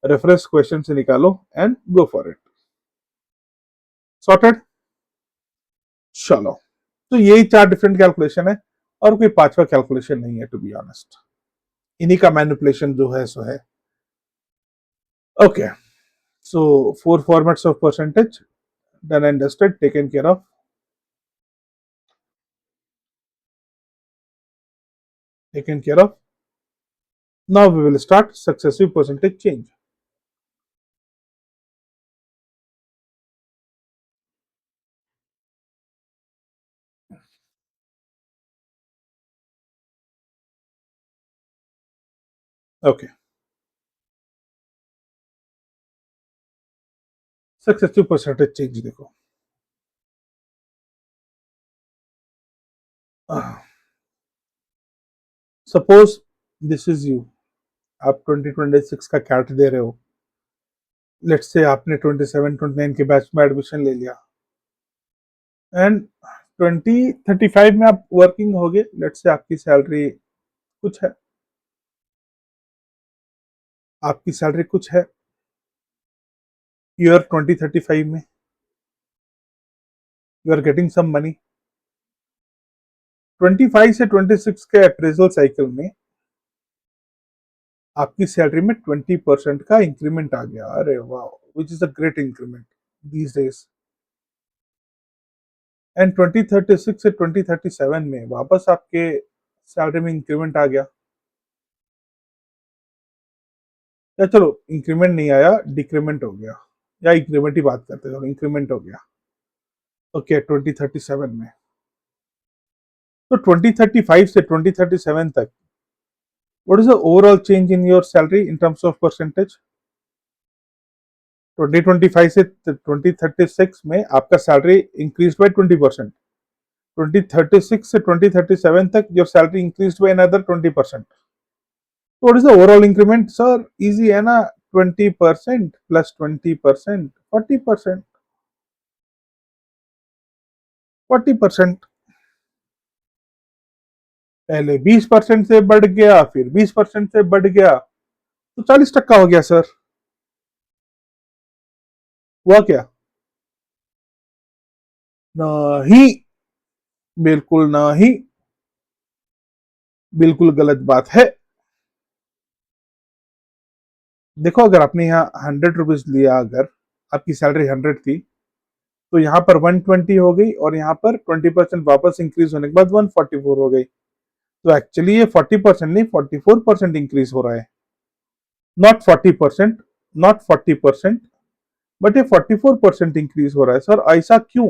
Speaker 1: रेफरेंस क्वेश्चन से निकालो and go for it. Sorted. चलो, तो यही 4 डिफरेंट कैलकुलेशन है और कोई पांचवा कैलकुलेशन नहीं है टू बी ऑनेस्ट. इन्हीं का मैनिपुलेशन जो है सो है. Okay, so 4 formats of percentage done and dusted, taken care of. Taken care of. Now we will start successive percentage change. Okay, successive percentage change देखो. Suppose this is you, आप 2026 का cat दे रहे हो. Let's say आपने 27 29 के batch में admission ले लिया एंड 2035 में आप वर्किंग हो गए. लेट्स से आपकी सैलरी कुछ है, आपकी सैलरी कुछ है ईयर 2035 में. You are getting some money. 25 से 26 के अप्रेजल साइकिल में आपकी सैलरी में 20% का इंक्रीमेंट आ गया. अरे वाह, which is a great increment these days. And 2036 से 2037 में वापस आपके सैलरी में इंक्रीमेंट आ गया. या चलो इंक्रीमेंट नहीं आया, डिक्रीमेंट हो गया, या इंक्रीमेंट ही बात करते हैं, इंक्रीमेंट हो गया. ओके, 2037 में. तो 2035 से 2037 तक what is the overall change in your salary in terms of percentage? 2025 से 2036 में आपका सैलरी इंक्रीज बाय 20%. 2036 से 2037 तक your salary increase by another 20%. What is the overall increment sir? Easy है ना, 20% प्लस 20% 40%. 40%. पहले 20% से बढ़ गया, फिर 20% से बढ़ गया, तो 40% हो गया सर. हुआ क्या? नहीं, बिल्कुल नहीं, बिल्कुल गलत बात है. देखो, अगर आपने यहाँ 100 रुपीज लिया, अगर आपकी सैलरी 100 थी, तो यहाँ पर 120 हो गई और यहाँ पर 20% वापस इंक्रीज होने के बाद 144 हो गई. तो एक्चुअली ये 40% नहीं 44% इंक्रीज हो रहा है. नॉट 40%, नॉट 40%, बट ये 44% इंक्रीज हो रहा है. सर ऐसा क्यों?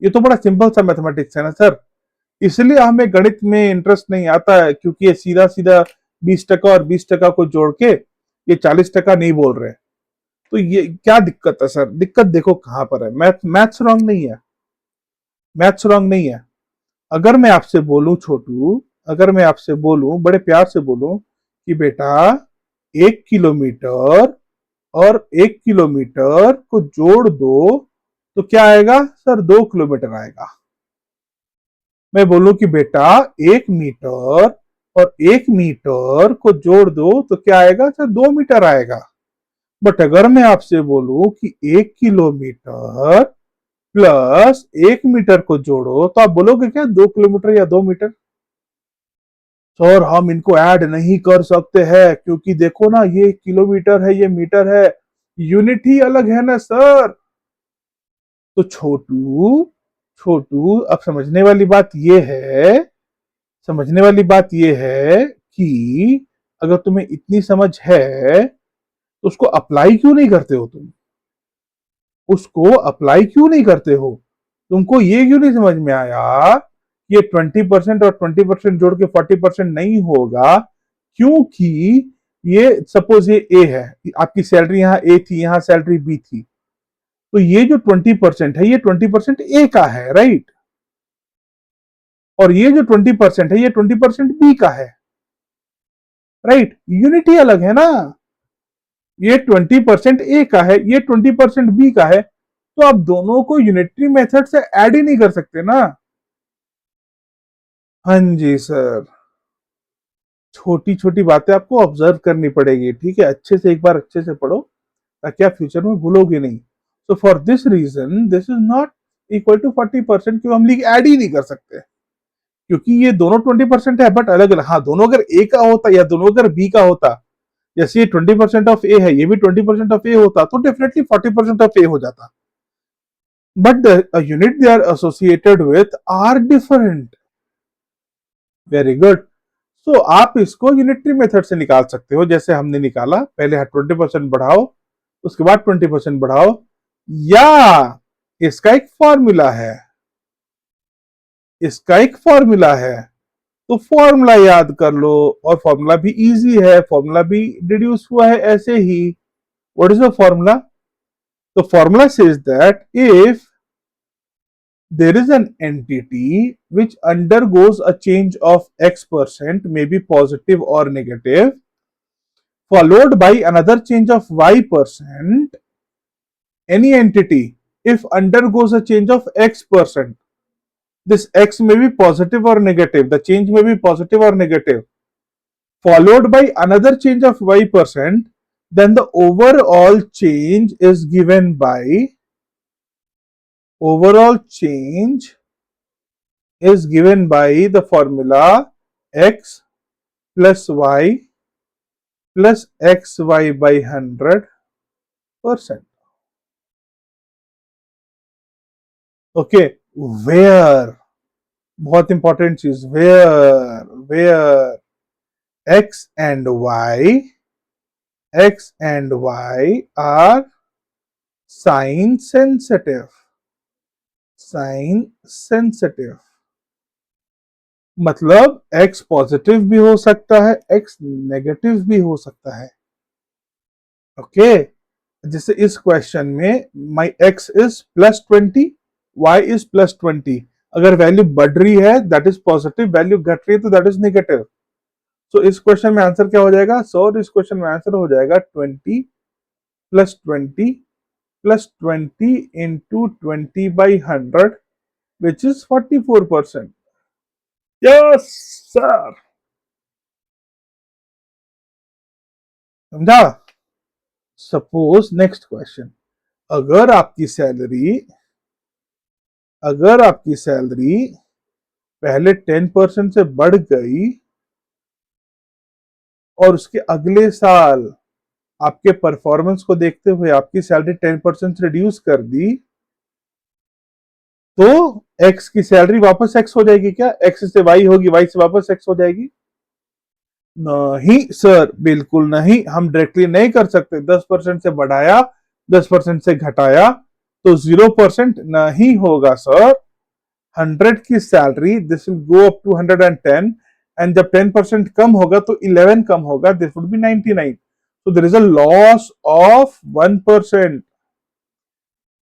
Speaker 1: ये तो बड़ा सिंपल सा मैथमेटिक्स है ना सर. इसलिए हमें गणित में इंटरेस्ट नहीं आता है, क्योंकि ये सीधा सीधा 20% और 20% को जोड़ के ये 40% नहीं बोल रहे. तो ये क्या दिक्कत है सर? दिक्कत देखो कहां पर है. मैथ्स रॉन्ग नहीं है, मैथ्स रॉन्ग नहीं है. अगर मैं आपसे बोलूं छोटू, अगर मैं आपसे बोलूं, बड़े प्यार से बोलूं कि बेटा 1 किलोमीटर और 1 किलोमीटर को जोड़ दो, तो क्या आएगा सर? 2 किलोमीटर आएगा. मैं बोलूं कि बेटा 1 मीटर और 1 मीटर को जोड़ दो तो क्या आएगा सर? 2 मीटर आएगा। बट अगर मैं आपसे बोलूं कि 1 किलोमीटर प्लस 1 मीटर को जोड़ो तो आप बोलोगे क्या 2 किलोमीटर या 2 मीटर? सर हम इनको ऐड नहीं कर सकते हैं क्योंकि देखो ना, ये किलोमीटर है, ये मीटर है, यूनिट ही अलग है ना सर। तो छोटू छोटू अब समझने वाली बात ये है कि अगर तुम्हें इतनी समझ है तो उसको अप्लाई क्यों नहीं करते हो तुम? उसको अप्लाई क्यों नहीं करते हो? तुमको ये क्यों नहीं समझ में आया कि ये 20% और 20% जोड़ के 40% नहीं होगा? क्योंकि ये सपोज ये ए है, आपकी सैलरी यहाँ ए थी, यहाँ सैलरी बी थी, तो ये जो 20% है ये 20% ए का है, राइट? और ये जो 20% है ये 20% बी का है, राइट? यूनिटी अलग है ना। ये 20% ए का है, ये 20% बी का है, तो आप दोनों को यूनिटरी मेथड से ऐड ही नहीं कर सकते ना। हाँ जी सर, छोटी छोटी बातें आपको ऑब्जर्व करनी पड़ेगी, ठीक है? अच्छे से एक बार अच्छे से पढ़ो ताकि आप फ्यूचर में भूलोगे नहीं। So for this reason this is not equal to 40%, क्यों हम लिख ऐड ही नहीं कर सकते, क्योंकि ये दोनों 20% है बट अलग अलग। हाँ, दोनों अगर ए का होता या दोनों अगर बी का होता, जैसे ये 20% ऑफ ए है, ये भी 20% ऑफ ए होता, तो डेफिनेटली 40% ऑफ ए हो जाता। But the unit they are associated with are different. Very good. So आप इसको यूनिटरी मेथड से निकाल सकते हो, जैसे हमने निकाला, पहले 20% बढ़ाओ, उसके बाद 20% बढ़ाओ, या इसका एक फॉर्मूला है, इसका एक फॉर्मूला है, तो फॉर्मूला याद कर लो। और फॉर्मूला भी इजी है, फॉर्मूला भी डिड्यूस हुआ है ऐसे ही। What is the formula? The formula says that if there is an entity which undergoes a change of x%, maybe positive or negative, followed by another change of y%. Any entity, if undergoes a change of x%, this x may be positive or negative, the change may be positive or negative, followed by another change of y%, then the overall change is given by the formula x plus y plus xy by 100%. Okay, where, बहुत important चीज, where x and y are sign sensitive, मतलब x positive भी हो सकता है, x negative भी हो सकता है। ओके, जैसे इस क्वेश्चन में माई x इज +20, y इज +20, अगर वैल्यू बढ़ रही है दैट इज पॉजिटिव, वैल्यू घट रही है तो दैट इज नेगेटिव। सो इस क्वेश्चन में आंसर क्या हो जाएगा? सर इस क्वेश्चन में आंसर हो जाएगा 20 + 20 into 20 by 100, which is 44%. Yes sir, समझा? सपोज नेक्स्ट क्वेश्चन, अगर आपकी सैलरी पहले 10% से बढ़ गई और उसके अगले साल आपके परफॉर्मेंस को देखते हुए आपकी सैलरी 10% रिड्यूस कर दी, तो एक्स की सैलरी वापस एक्स हो जाएगी क्या? एक्स से वाई होगी, वाई से वापस एक्स हो जाएगी? नहीं सर, बिल्कुल नहीं, हम डायरेक्टली नहीं कर सकते। 10% से बढ़ाया, 10% से घटाया तो 0% नहीं होगा सर। 100 की salary, this will go up to 110, and जब 10% कम होगा तो 11 कम होगा, this would be 99, so there is a loss of 1%।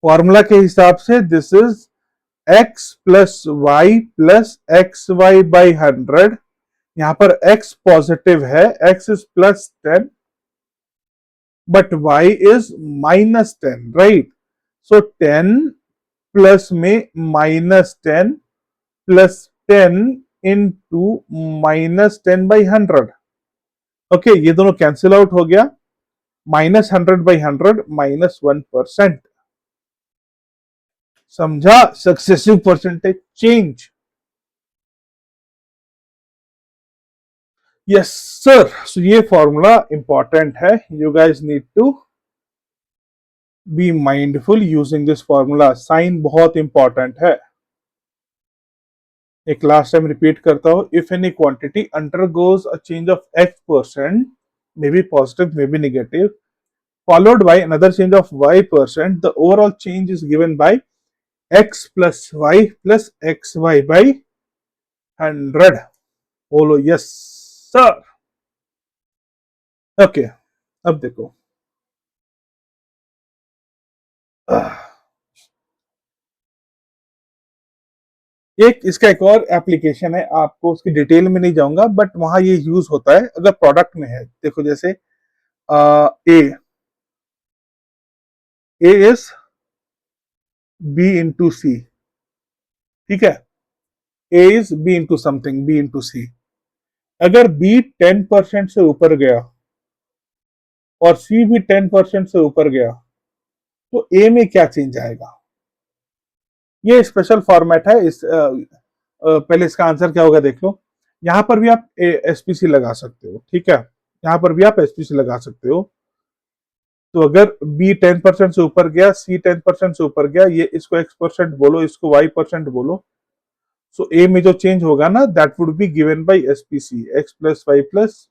Speaker 1: Formula के हिसाब से this is x plus Y plus X Y by 100। यहां पर x पॉजिटिव है, x is +10 but y is -10, right? So 10 plus में -10 प्लस 10 इंटू -10/100। ओके, ये दोनों cancel out हो गया। -100/100 -1%। समझा? Successive percentage change. Yes sir. So ये फॉर्मूला इंपॉर्टेंट है। You guys need to be mindful using this formula. Sign बहुत important है। एक लास्ट टाइम रिपीट करता हूं। If any quantity undergoes a change of x%, may be positive may be negative, followed by another change of y%, the overall change is given by x plus y plus xy by 100। बोलो yes sir. Okay, अब देखो, एक इसका एक और application है। आपको उसकी डिटेल में नहीं जाऊंगा, बट वहां ये यूज होता है अगर प्रोडक्ट में है। देखो जैसे A A is B into C, ठीक है। A is B into something, B into C. अगर बी 10% से ऊपर गया और सी भी 10% से ऊपर गया, तो ए में क्या चेंज आएगा? ये स्पेशल फॉर्मेट है। पहले इसका आंसर क्या होगा देख लो। यहां पर भी आप एसपीसी लगा सकते हो, ठीक है। यहां पर भी आप एसपीसी लगा सकते हो। तो अगर बी 10% से ऊपर गया, सी 10% से ऊपर गया, ये इसको x% बोलो, इसको y% बोलो। सो ए में जो चेंज होगा ना, that would be given by SPC, x plus Y plus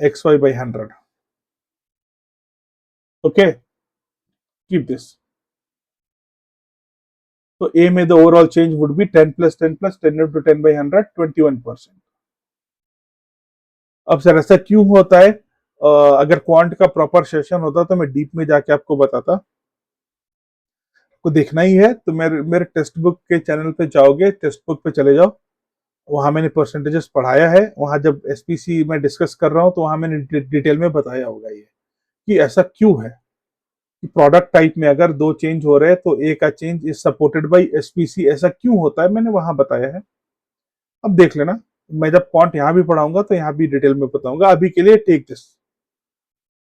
Speaker 1: X Y by 100। Okay, keep this. तो ए में the overall change would be 10 plus 10 plus 10 into 10/100, 21%। अब सर ऐसा क्यों होता है? अगर क्वांट का प्रॉपर सेशन होता तो मैं डीप में जाके आपको बताता। को देखना ही है तो मेरे मेरे टेक्स्ट बुक के चैनल पे जाओगे, टेक्स्ट बुक पे चले जाओ, वहां मैंने परसेंटेजेस पढ़ाया है। वहां जब एसपीसी में डिस्कस कर रहा हूँ तो वहां मैंने डिटेल में बताया होगा ये कि ऐसा क्यों है। कि प्रोडक्ट टाइप में अगर दो चेंज हो रहे हैं तो ए का change is supported by SPC, ऐसा क्यों होता है मैंने वहां बताया है। अब देख लेना, मैं जब क्वांट यहाँ भी पढ़ाऊंगा तो यहाँ भी डिटेल में बताऊंगा। अभी के लिए टेक दिस,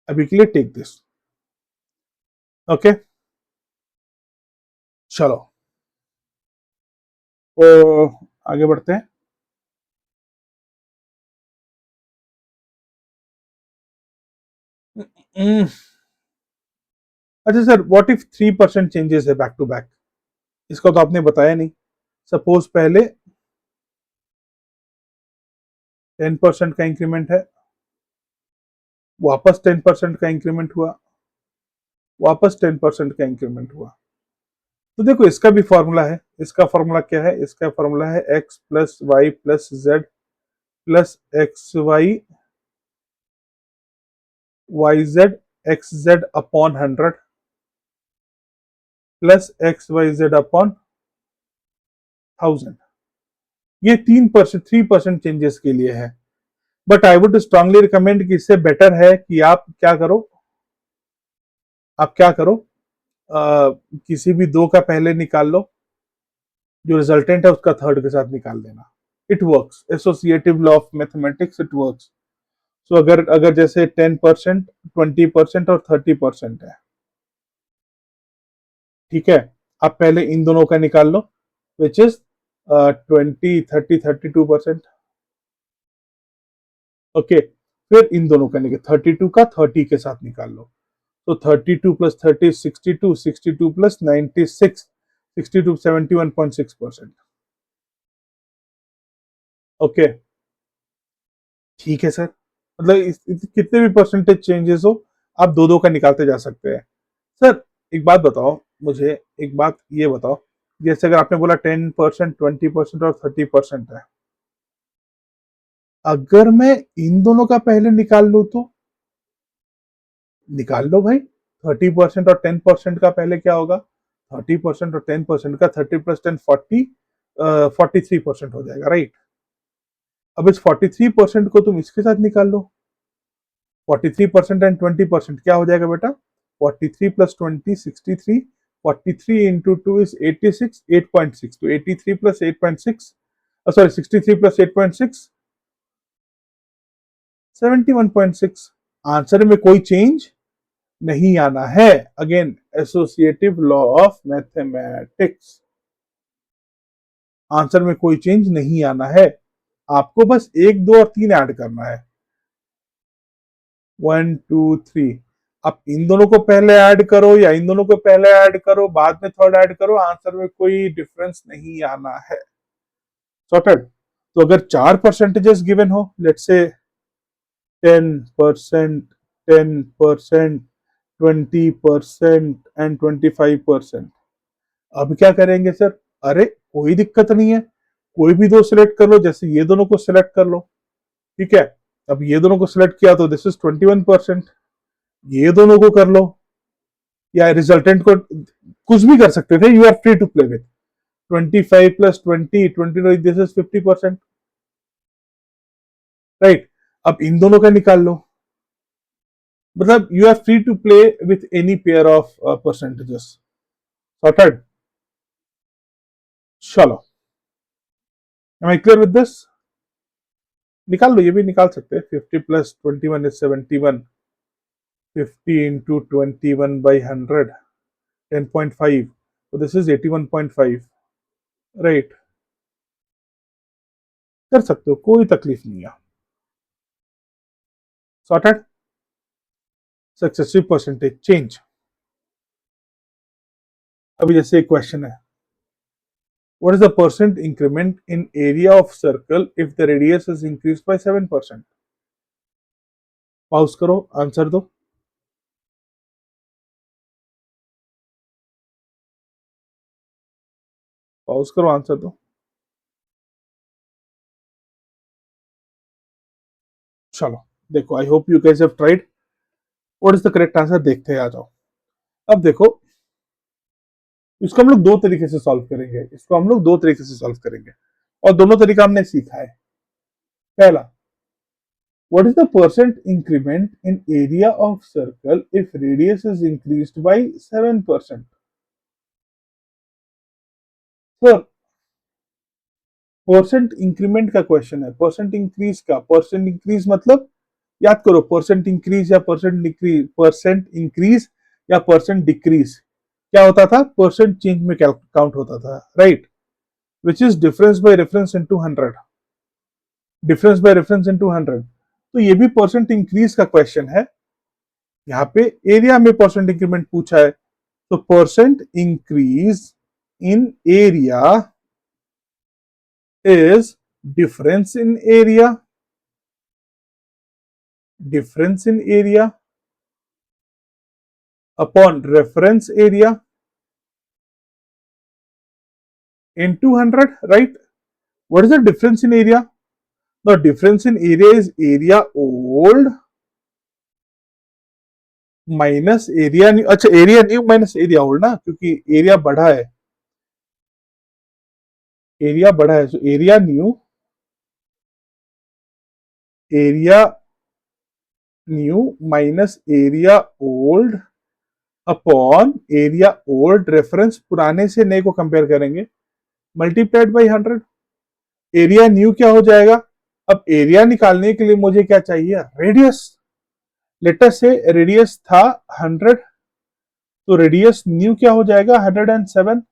Speaker 1: अभी के लिए टेक दिस। ओके, चलो तो आगे बढ़ते हैं। हम्म, अच्छा सर, व्हाट इफ 3% चेंजेस है बैक टू बैक? इसका तो आपने बताया नहीं। सपोज पहले 10% का इंक्रीमेंट है, वापस 10% का इंक्रीमेंट हुआ, वापस 10% का इंक्रीमेंट हुआ। तो देखो इसका भी फॉर्मूला है। इसका फॉर्मूला क्या है? इसका फॉर्मूला है x plus Y plus Z plus X Y Y Z X Z upon 100 plus X Y Z upon 1000। ये 3% चेंजेस के लिए है। But I would strongly recommend कि इससे बेटर है कि आप क्या करो, आप क्या करो, किसी भी दो का पहले निकाल लो, जो रिजल्टेंट है उसका थर्ड के साथ निकाल देना। It works, associative law of mathematics, it works. So अगर अगर जैसे 10%, 20% और 30% है, ठीक है, आप पहले इन दोनों का निकाल लो, विच इज 20, 30, 32%। ओके, फिर इन दोनों का निकाल, 32 का 30 के साथ निकाल लो। तो 32 प्लस 30 62, 62 प्लस 96, 62 71.6%। ओके, ठीक है सर। मतलब कितने भी परसेंटेज चेंजेस हो, आप दो दो का निकालते जा सकते हैं। सर एक बात बताओ मुझे, एक बात ये बताओ, जैसे अगर आपने बोला 10%, 20% और 30% है, अगर मैं इन दोनों का पहले निकाल लू तो निकाल लो भाई। 30% और 10% का पहले क्या होगा? 30% और 10% का 30 प्लस 10 40, 43% हो जाएगा, राइट। अब इस 43% को तुम इसके साथ निकाल लो। 43% एंड 20% क्या हो जाएगा बेटा? 43 प्लस 20 63 43 into 2 is 86, 8.6. तो 83 plus 8.6, sorry 63 plus 8.6, 71.6. आंसर में कोई चेंज नहीं आना है. Again associative law of mathematics. Answer में कोई चेंज नहीं आना है. आपको बस 1, 2 और 3 ऐड करना है. 1, 2, 3. अब इन दोनों को पहले ऐड करो या इन दोनों को पहले ऐड करो, बाद में थर्ड ऐड करो, आंसर में कोई डिफरेंस नहीं आना है. सॉर्टेड. तो अगर 4 परसेंटेजेस गिवन हो, लेट्स से 10%, 10%, 20% एंड 25%. अब क्या करेंगे सर? अरे कोई दिक्कत नहीं है, कोई भी दो सिलेक्ट कर लो. जैसे ये दोनों को सिलेक्ट कर लो, ठीक है. अब ये दोनों को सिलेक्ट किया तो दिस इज 21%. ये दोनों को कर लो या रिजल्टेंट को कुछ भी कर सकते थे. You are free to play with 25 plus 20, 20, this is 50%. Right. अब इन दोनों का निकाल लो. मतलब you are free to play with any pair of percentages. Sorted. चलो, am I clear with this? निकाल लो, ये भी निकाल सकते हैं. 50 plus 21 is 71. 50 into 21 by 100, 10.5. So this is 81.5. Right. कर सकते हो, कोई तकलीफ नहीं है. सॉर्टेड. Successive percentage change. अभी जैसे एक क्वेश्चन है, what is the percent increment in area of circle if the radius is increased by 7%? पाउस करो, आंसर दो. पाउस करो, आंसर दो. चलो देखो, I hope you guys have tried. What is the correct answer देखते हैं. आ जाओ. अब देखो, इसको हम लोग दो तरीके से सॉल्व करेंगे. और दोनों तरीका हमने सीखा है. पहला, what is the percent increment in area of circle if radius is increased by 7%? Sir, percent increment का क्वेश्चन है. परसेंट इंक्रीज का, परसेंट इंक्रीज मतलब याद करो, परसेंट इंक्रीज या परसेंट डिक्रीज, परसेंट इंक्रीज या परसेंट डिक्रीज क्या होता था? परसेंट चेंज में काउंट होता था. Right. Which is difference by reference into 100. Difference by reference into 100. तो ये भी परसेंट इंक्रीज का क्वेश्चन है. यहाँ पे एरिया में परसेंट इंक्रीमेंट पूछा है. तो percent increase in area is difference in area upon reference area into 100. Right. What is the difference in area? The difference in area is area old minus area new. अच्छा, area new minus area old ना, क्योंकि एरिया बढ़ा है. So area new minus area old upon area old, reference पुराने से नए को कंपेयर करेंगे, मल्टीप्लाइड बाई 100. एरिया न्यू क्या हो जाएगा? अब एरिया निकालने के लिए मुझे क्या चाहिए? रेडियस. लेटेस्ट से रेडियस था 100, तो रेडियस न्यू क्या हो जाएगा? 107.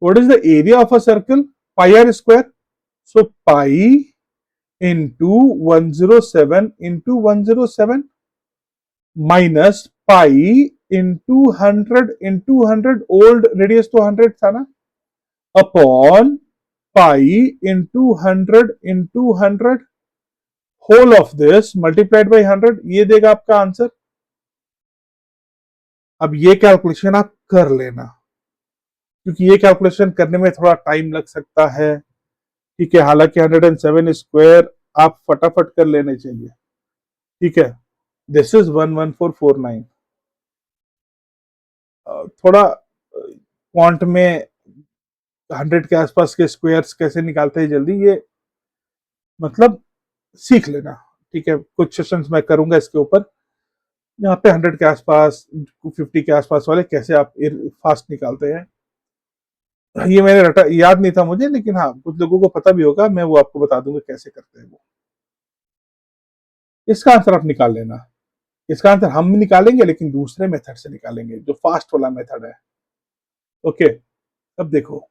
Speaker 1: What is the area of a circle? Pi R square. So pi into 107 into 107 minus pi into 100 old radius तो 100 था ना, upon pi into 100 whole of this multiplied by 100. ये देगा आपका आंसर. अब ये कैलकुलेशन आप कर लेना, क्योंकि ये कैलकुलेशन करने में थोड़ा टाइम लग सकता है. ठीक है. हालांकि 107 स्क्वायर आप फटाफट कर लेने चाहिए. ठीक है. This is 11449. थोड़ा क्वांट में 100 के आसपास के स्क्वायर्स कैसे निकालते हैं जल्दी, ये मतलब सीख लेना. ठीक है. कुछ सेशंस मैं करूंगा इसके ऊपर. यहाँ पे 100 के आसपास, 50 के आसपास वाले कैसे आप फास्ट निकालते हैं, ये मैंने रटा, याद नहीं था मुझे, लेकिन हाँ कुछ लोगों को पता भी होगा, मैं वो आपको बता दूंगा कैसे करते हैं वो। इसका आंसर आप निकाल लेना। इसका आंसर हम निकालेंगे लेकिन दूसरे मेथड से निकालेंगे, जो फास्ट वाला मेथड है। ओके, अब देखो,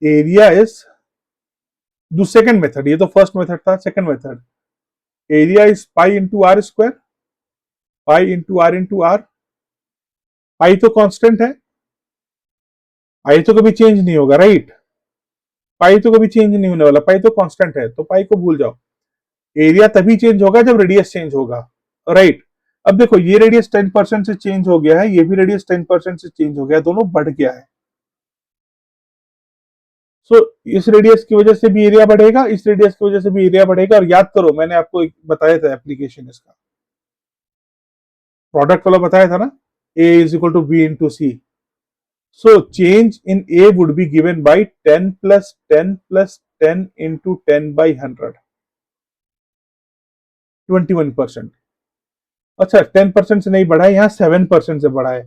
Speaker 1: एरिया इज दो सेकंड मेथड, ये तो फर्स्ट मेथड था, second method, area is pi into R square, pi into R, pi तो कांस्टेंट है, पाई तो कभी चेंज नहीं होगा, राइट, पाई तो कभी चेंज नहीं होने वाला, पाई तो कांस्टेंट है, तो पाई को भूल जाओ। एरिया तभी चेंज होगा जब रेडियस चेंज होगा, राइट। अब देखो ये रेडियस 10% से चेंज हो गया है, ये भी रेडियस 10% से चेंज हो गया है, दोनों बढ़ गया है। सो इस रेडियस की वजह से भी एरिया बढ़ेगा, इस रेडियस की वजह से भी एरिया बढ़ेगा। और याद करो मैंने आपको बताया था एप्लीकेशन इसका, प्रोडक्ट वाला बताया था ना, A is equal to B into C. So change in A would be given by 10 plus 10 plus 10 into 10 by 100, 21%। अच्छा 10% से नहीं बढ़ा है, यहाँ 7% से बढ़ा है।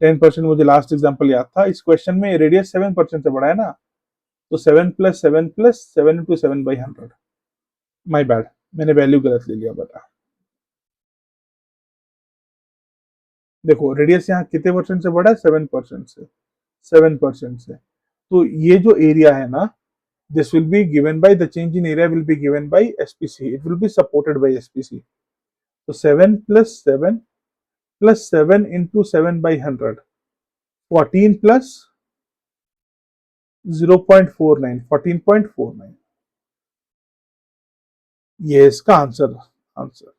Speaker 1: 10% मुझे लास्ट एग्जाम्पल याद था, इस क्वेश्चन में रेडियस 7% से बढ़ा है ना, तो 7 plus 7 into 7 by 100। My bad, मैंने वैल्यू गलत ले लिया बेटा। देखो रेडियस यहाँ कितने परसेंट से बढ़ा है, 7% से, 7% से। तो ये जो एरिया है ना, this will be given by, the change in area will be given by SPC, it will be supported by SPC। तो 7 plus 7 into 7 by 100, 14 plus 0.49, 14.49, ये इसका आंसर, आंसर।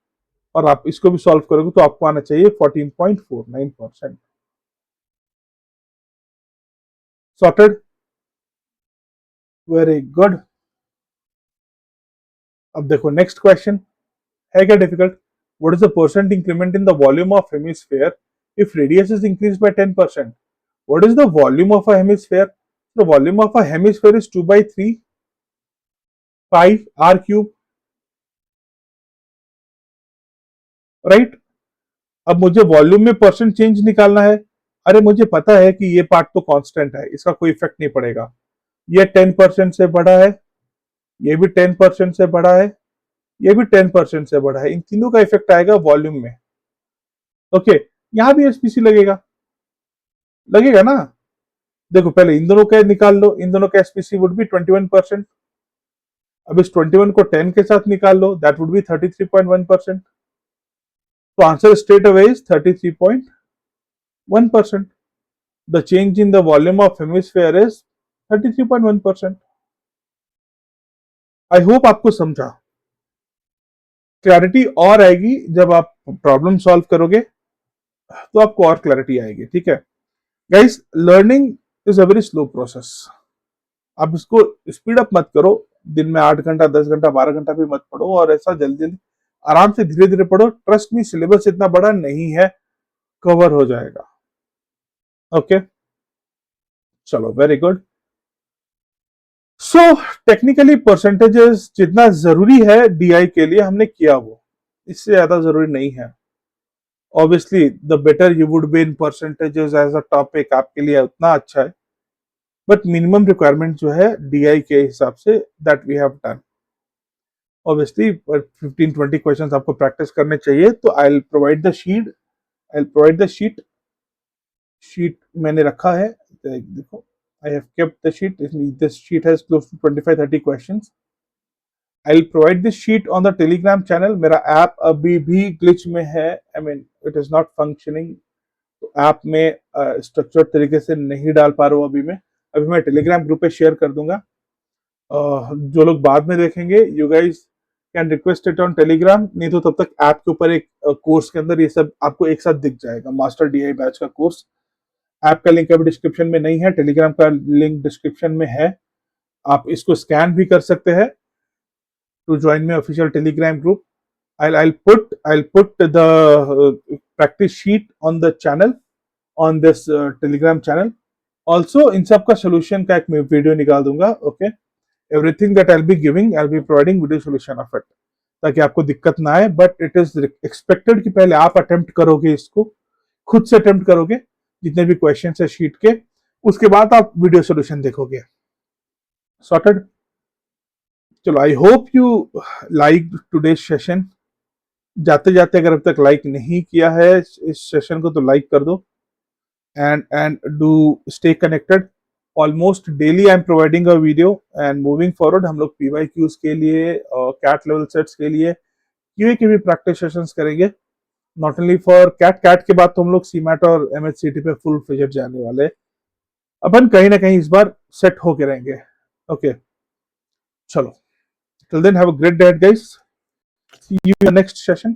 Speaker 1: और आप इसको भी सॉल्व करोगे तो आपको आना चाहिए 14.49%। Sorted, very good. अब देखो नेक्स्ट क्वेश्चन है क्या difficult, what is the percent increment in the volume of hemisphere if radius is increase by 10%? What is the volume of a hemisphere? The volume of a hemisphere is 2/3 pi R cube, right. अब मुझे volume में percent change निकालना है। अरे मुझे पता है कि ये पार्ट तो कांस्टेंट है, इसका कोई इफेक्ट नहीं पड़ेगा। ये 10% से बढ़ा है, ये भी 10% से बढ़ा है, ये भी 10% से बढ़ा है, इन तीनों का इफेक्ट आएगा वॉल्यूम में। ओके, यहां भी एसपीसी लगेगा, लगेगा ना। देखो पहले इन दोनों का निकाल लो, इन दोनों का एसपीसी वुड बी 21%। अब इस 21 को 10 के साथ निकाल लो, दैट वुड बी 33.1%। तो answer straight away is 33.1%। The change in the volume of hemisphere is 33.1%। I hope आपको समझा। क्लैरिटी और आएगी जब आप प्रॉब्लम सॉल्व करोगे, तो आपको और क्लैरिटी आएगी, ठीक है। Guys, learning is a very slow process. आप इसको स्पीड अप मत करो, दिन में 8 घंटा 10 घंटा 12 घंटा भी मत पढ़ो, और ऐसा जल्दी जल्दी, आराम से धीरे धीरे पढ़ो। ट्रस्ट मी, सिलेबस इतना बड़ा नहीं है, कवर हो जाएगा। ओके, चलो very good. So technically percentages जितना जरूरी है डीआई के लिए हमने किया, वो इससे ज्यादा जरूरी नहीं है। Obviously the better you would be in percentages as a topic, आपके लिए उतना अच्छा है, बट मिनिमम रिक्वायरमेंट जो है डीआई के हिसाब से, that we have done. Obviously 15-20 questions आपको प्रैक्टिस करने चाहिए, तो I will provide the sheet, I will provide the sheet, sheet मैंने रखा है, देखो I have kept the sheet, this sheet has close to 25-30 questions. I will provide this sheet on the Telegram channel. मेरा app अभी भी glitch में है, I mean it is not functioning, तो ऐप में स्ट्रक्चर्ड तरीके से नहीं डाल पा रहा हूँ अभी मैं। अभी मैं टेलीग्राम ग्रुप पे शेयर कर दूंगा। जो लोग बाद में देखेंगे, you guys can request it on Telegram, नहीं तो तब तक ऐप के ऊपर एक कोर्स के अंदर ये सब आपको एक साथ दिख जाएगा, मास्टर डीआई बैच का कोर्स। ऐप का लिंक अभी डिस्क्रिप्शन में नहीं है, टेलीग्राम का लिंक डिस्क्रिप्शन में है। आप इसको स्कैन भी कर सकते हैं to join my official Telegram group. I'll put the practice sheet on the channel, on this telegram channel। Also in सब का सोल्यूशन का एक वीडियो निकाल दूंगा। Okay, everything that I be giving, I be providing video solution of it. ताकि आपको दिक्कत ना आए, बट इट इज एक्सपेक्टेड कि पहले आप अटेम्प्ट करोगे, इसको खुद से अटेम्प्ट करोगे जितने भी क्वेश्चन है शीट के, उसके बाद आप वीडियो सोल्यूशन देखोगे। सॉर्टेड। चलो, I hope you like today session. जाते जाते अगर अब तक लाइक नहीं किया है इस सेशन को तो लाइक कर दो, and do stay connected. Almost daily I am providing a video, and moving forward हम लोग PYQs के लिए और कैट लेवल सेट्स के लिए QA के भी प्रैक्टिस सेशंस करेंगे। नॉट ओनली फॉर कैट के बाद तो हम लोग CMAT और MHCT पे फुल फ्लेजेड जाने वाले, अपन कहीं ना कहीं इस बार सेट होके रहेंगे। ओके, चलो, till then have a great day guys, see you in the next session.